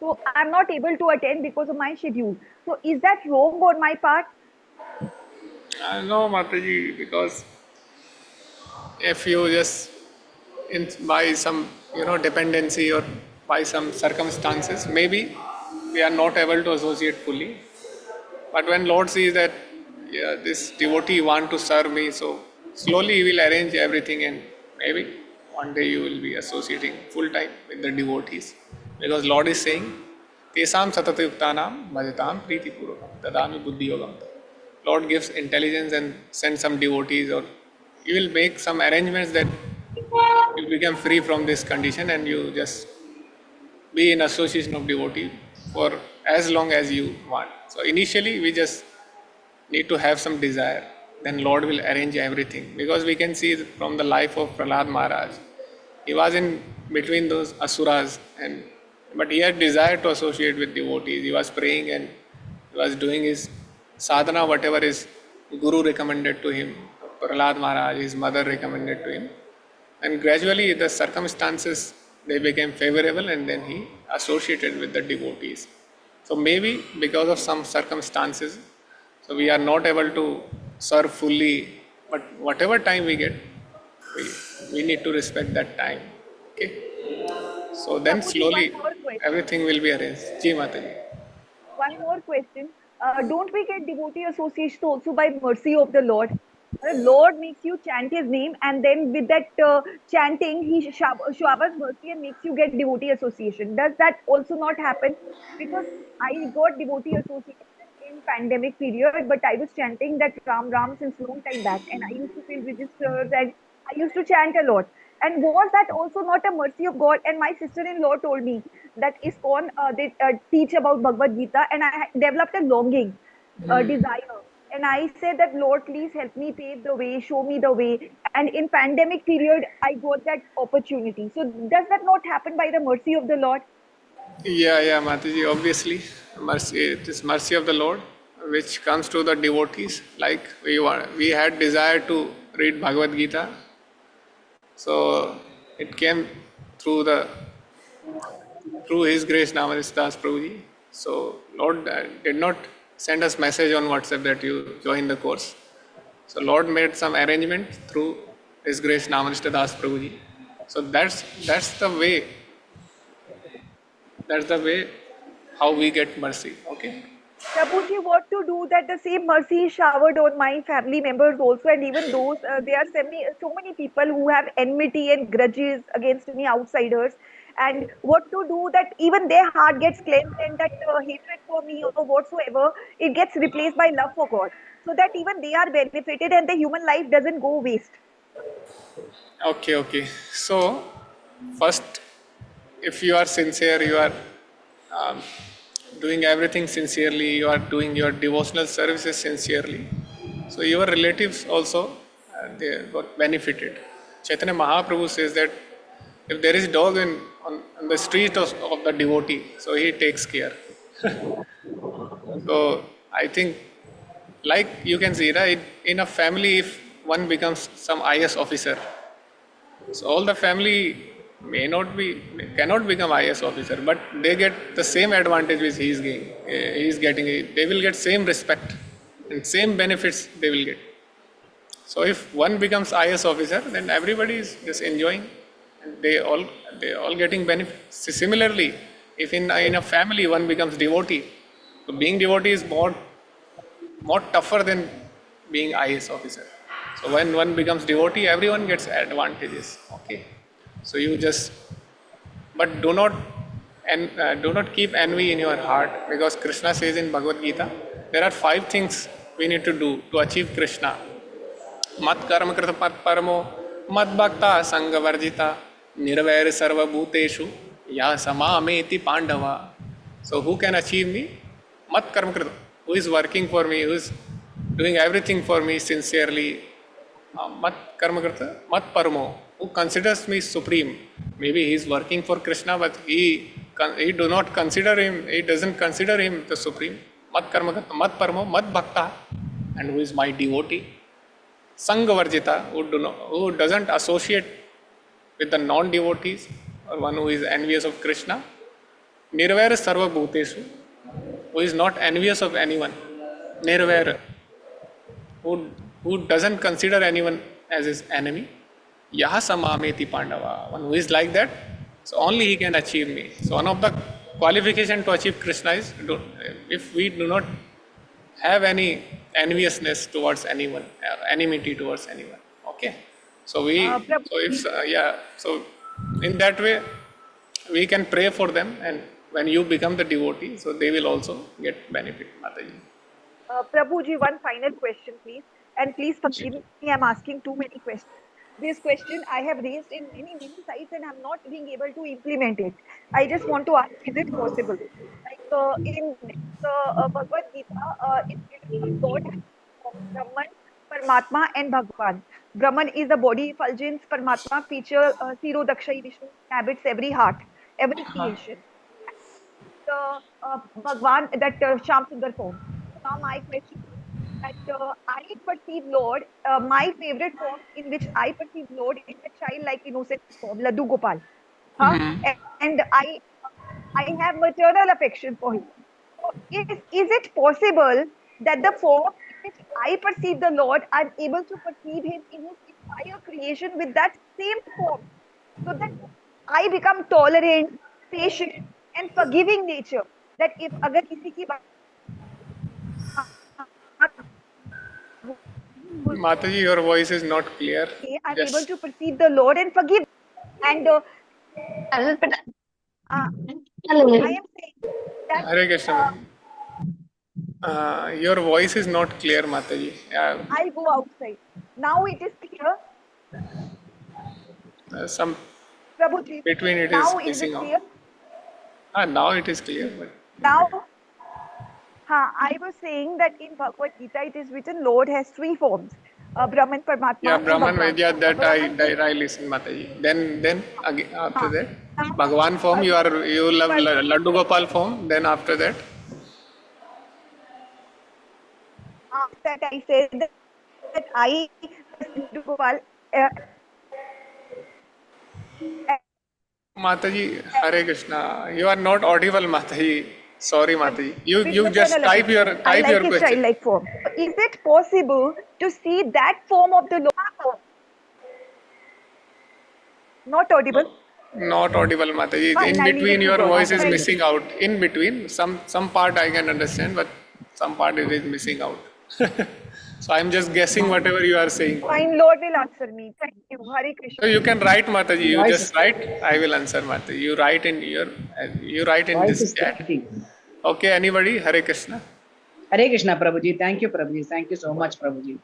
so I'm not able to attend because of my schedule. So is that wrong on my part? No, Mataji, because if you just by some dependency or by some circumstances, maybe we are not able to associate fully. But when Lord sees that this devotee want to serve me, so slowly He will arrange everything, and maybe one day you will be associating full time with the devotees. Because Lord is saying, Tesam satatayuktanam bhajatam pritipurvakam dadami buddhiyogam. Lord gives intelligence and sends some devotees, or you will make some arrangements that you become free from this condition and you just be in association of devotee for as long as you want. So initially we just need to have some desire, then Lord will arrange everything, because we can see from the life of Prahlad Maharaj, he was in between those asuras, but he had desire to associate with devotees. He was praying and he was doing his sadhana, whatever his guru recommended to him, Prahlad Maharaj, his mother recommended to him, and gradually the circumstances, they became favorable, and then he associated with the devotees. So maybe because of some circumstances, so we are not able to serve fully, but whatever time we get, we need to respect that time. Okay. So then Prabhuji, slowly one more question. everything will be arranged. Ji Mataji. One more question. Don't we get devotee association also by mercy of the Lord? The Lord makes you chant His name, and then with that chanting, He showers mercy and makes you get devotee association. Does that also not happen? Because I got devotee association in pandemic period, but I was chanting that Ram Ram since long time back, and I used to fill registers and I used to chant a lot. And was that also not a mercy of God? And my sister-in-law told me that ISKCON, they teach about Bhagavad Gita, and I developed a longing, desire. And I said that, Lord, please help me pave the way, show me the way. And in pandemic period, I got that opportunity. So does that not happen by the mercy of the Lord? Yeah, Mataji, obviously, mercy, it is mercy of the Lord which comes to the devotees. Like we had desire to read Bhagavad Gita, so it came through His grace, Namaste Das Prabhuji. So Lord did not send us message on WhatsApp that you join the course. So Lord made some arrangement through His grace, Namaste Das Prabhuji. So that's the way. That's the way how we get mercy. Okay. Prabhuji, what to do that the same mercy is showered on my family members also, and even those, there are so many people who have enmity and grudges against me, outsiders. And what to do that even their heart gets cleansed, and that hatred for me or whatsoever, it gets replaced by love for God, so that even they are benefited and the human life doesn't go waste. Okay. So first, if you are sincere, you are doing everything sincerely, you are doing your devotional services sincerely, so your relatives also they got benefited. Chaitanya Mahaprabhu says that if there is dog on the street of the devotee, so he takes care. So I think, like you can see, right, in a family, if one becomes some IS officer, so all the family cannot become IS officer, but they get the same advantage which he is getting. They will get same respect and same benefits they will get. So if one becomes IS officer, then everybody is just enjoying, and they all getting benefits. Similarly, if in a family one becomes devotee, so being devotee is more tougher than being IS officer. So when one becomes devotee, everyone gets advantages. Okay. So you just, but do not keep envy in your heart, because Krishna says in Bhagavad Gita, there are 5 things we need to do to achieve Krishna. Mat karma krita mat paramo, mat bhakta sangha varjita, nirvair sarva bhuteshu, ya samameti pandava. So who can achieve me? Mat karma krita, who is working for me, who is doing everything for me sincerely. Mat karma krita, mat paramo, who considers me supreme. Maybe he is working for Krishna, but he doesn't consider him the supreme. Mat karma krita, mat paramo, mat bhakta, and who is my devotee. Sangha varjita, who doesn't associate with the non-devotees, or one who is envious of Krishna. Nirvair sarva bhuteshu, who is not envious of anyone. Nirvair, who doesn't consider anyone as his enemy. Yaha samameti pandava, one who is like that, so only he can achieve me. So one of the qualification to achieve Krishna is, if we do not have any enviousness towards anyone, or enmity towards anyone. Okay. So so in that way we can pray for them, and when you become the devotee, so they will also get benefit, Mataji. Prabhuji, one final question, please. And please forgive me, I'm asking too many questions. This question I have raised in many, many sites and I'm not being able to implement it. I just want to ask, is it possible? Like in the Bhagavad Gita, it's written God has Brahman, Paramatma and Bhagwan. Brahman is the body effulgence, Paramatma feature, Siro Dakshai Vishnu inhabits every heart, every creation. The Bhagwan, that Sham Sundar form. Now my question is that I perceive Lord, my favorite form in which I perceive Lord is a childlike innocent form, Laddu Gopal. Huh? And I have maternal affection for him. So is it possible that the form in which I perceive the Lord, I'm able to perceive him in his entire creation with that same form, so that I become tolerant, patient, and forgiving nature. That if agar kisi ki Mataji, your voice is not clear. I'm Yes. able to perceive the Lord and forgive. And I am saying that Hare Krishna. Your voice is not clear, Mataji. I go outside. Now it is clear. Some Prabhuji, between it now is is it missing clear? out. Now it is clear. But Now, I was saying that in Bhagavad Gita it is written Lord has three forms. Brahman, Paramatma, yeah, and Brahman Bhagwan. Vedya, that Brahman is- I listen, Mataji. Then again, after that, Bhagwan form, you love Laddu Gopal form. Then after that, that I said that I do Gopal. Mataji, Hare Krishna. You are not audible, Mataji. Sorry, Mataji. You with just maternal type affection. your I like his question. childlike form. Is it possible to see that form of the Lord? Not audible. Not audible, Mataji. Fine, In I leave between, it to your God. voice is Thank you. missing out. In between, some part I can understand, but some part it is missing out. So I'm just guessing whatever you are saying. Fine, Lord will answer me. Thank you. Hare Krishna. So you can write, Mataji. You just write. I will answer, Mataji. You write in this chat. Okay, anybody? Hare Krishna. Hare Krishna, Prabhuji. Thank you, Prabhuji. Thank you so much, Prabhuji.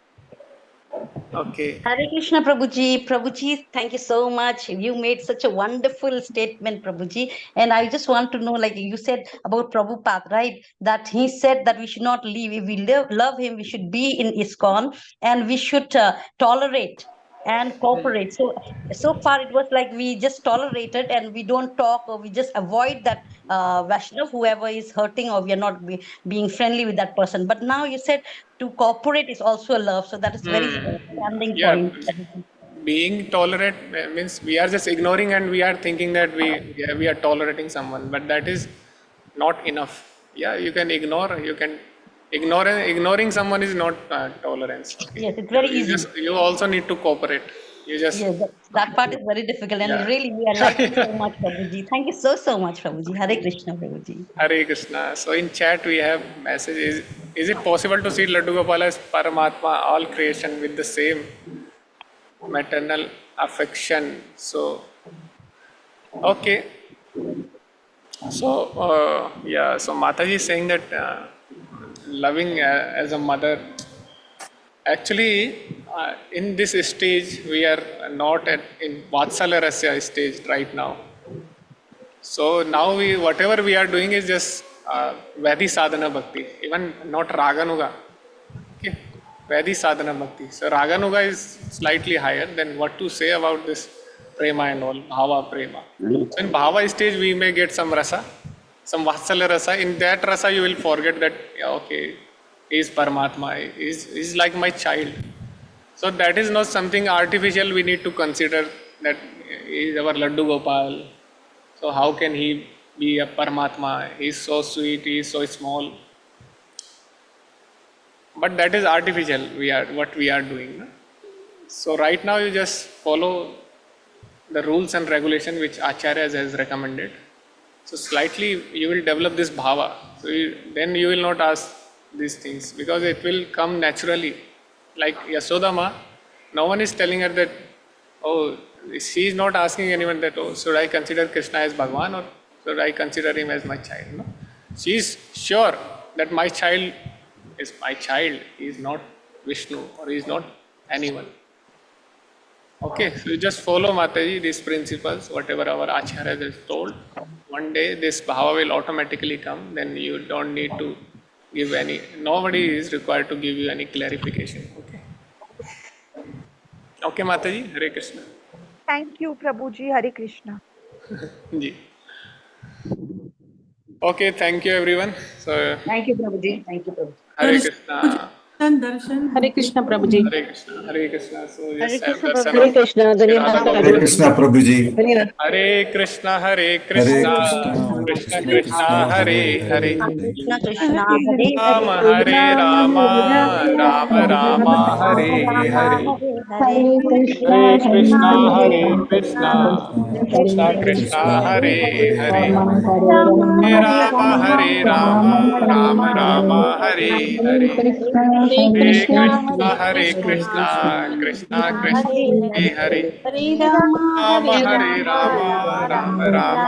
Okay. Hare Krishna, Prabhuji. Prabhuji, thank you so much. You made such a wonderful statement, Prabhuji. And I just want to know, like you said about Prabhupada, right? That he said that we should not leave. If we love him, we should be in ISKCON and we should tolerate and cooperate. So far it was like we just tolerated and we don't talk, or we just avoid that Vaishnav, whoever is hurting, or we are not being friendly with that person. But now you said to cooperate is also a love. So that is very standing Yeah, point. being tolerant means we are just ignoring and we are thinking that we are tolerating someone, but that is not enough. Yeah, you can ignore. You can ignore. Ignoring someone is not tolerance. Okay? Yes, it's very easy. You also need to cooperate. You just Yes, that part is very difficult, and Yeah. really we are liking so much, Prabhuji. Thank you so much, Prabhuji. Hare Krishna, Prabhuji. Hare Krishna. So in chat we have message. Is it possible to see Laddu Gopal as Paramatma, all creation with the same maternal affection? So okay. So yeah. So Mataji is saying that loving as a mother. Actually, in this stage we are not in Vatsalya Rasya stage right now. So now whatever we are doing is just Vedi Sadhana Bhakti, even not Raganuga. Okay, Vedi Sadhana Bhakti. So Raganuga is slightly higher. Then what to say about this Prema and all, Bhava Prema. So in Bhava stage we may get some Rasa, some Vatsalya Rasa. In that Rasa you will forget that, yeah, okay, he is Paramatma, he is like my child. So that is not something artificial we need to consider, that he is our Laddu Gopal. So how can he be a Paramatma? He is so sweet, he is so small. But that is artificial, what we are doing. No? So right now you just follow the rules and regulation which Acharyas has recommended. So slightly you will develop this bhava. So then you will not ask these things, because it will come naturally. Like Yasodama, no one is telling her that, oh, she is not asking anyone that, oh, should I consider Krishna as Bhagwan, or So I consider him as my child. No? She is sure that my child is my child. He is not Vishnu or he is not anyone. Okay, so you just follow Mataji, these principles, whatever our Acharya has told. One day this bhava will automatically come, then you don't need to give any, nobody is required to give you any clarification. Okay. Okay, Mataji, Hare Krishna. Thank you, Prabhuji. Hare Krishna. Ji. Okay, thank you everyone. So, Thank you, Prabhuji. Thank you, Prabhuji. Hare Krishna. Hare Krishna, Prabhuji. Hare Krishna. Hare Krishna. So, Hare yes, I have Krishna, darshan Prabhuji. of Krishna, Shri Radha Hare Gopal. Krishna Prabhuji. Hare Krishna, Hare Hare Krishna, Krishna Krishna, Hare Hare, Krishna Krishna, Hare Rama Hare. Hare Rama, Rama Rama, Rama Hare Rama, Hare. Hare Hare. Hare Krishna Krishna, Krishna, Hare Hare Krishna, Krishna Krishna, Hare Hare. Rama, Hare Hare Rama, Rama, Hare Rama Rama, Rama Rama, Rama, Hare Hare Hare. Hare. Hare Hare Krishna, Krishna, Hare Hare Krishna, Krishna, Krishna Krishna Krishna, Hare Hare Hare. Hare. Hare Rama, Rama Hare Hare Rama, Rama, Rama Rama Rama, Rama,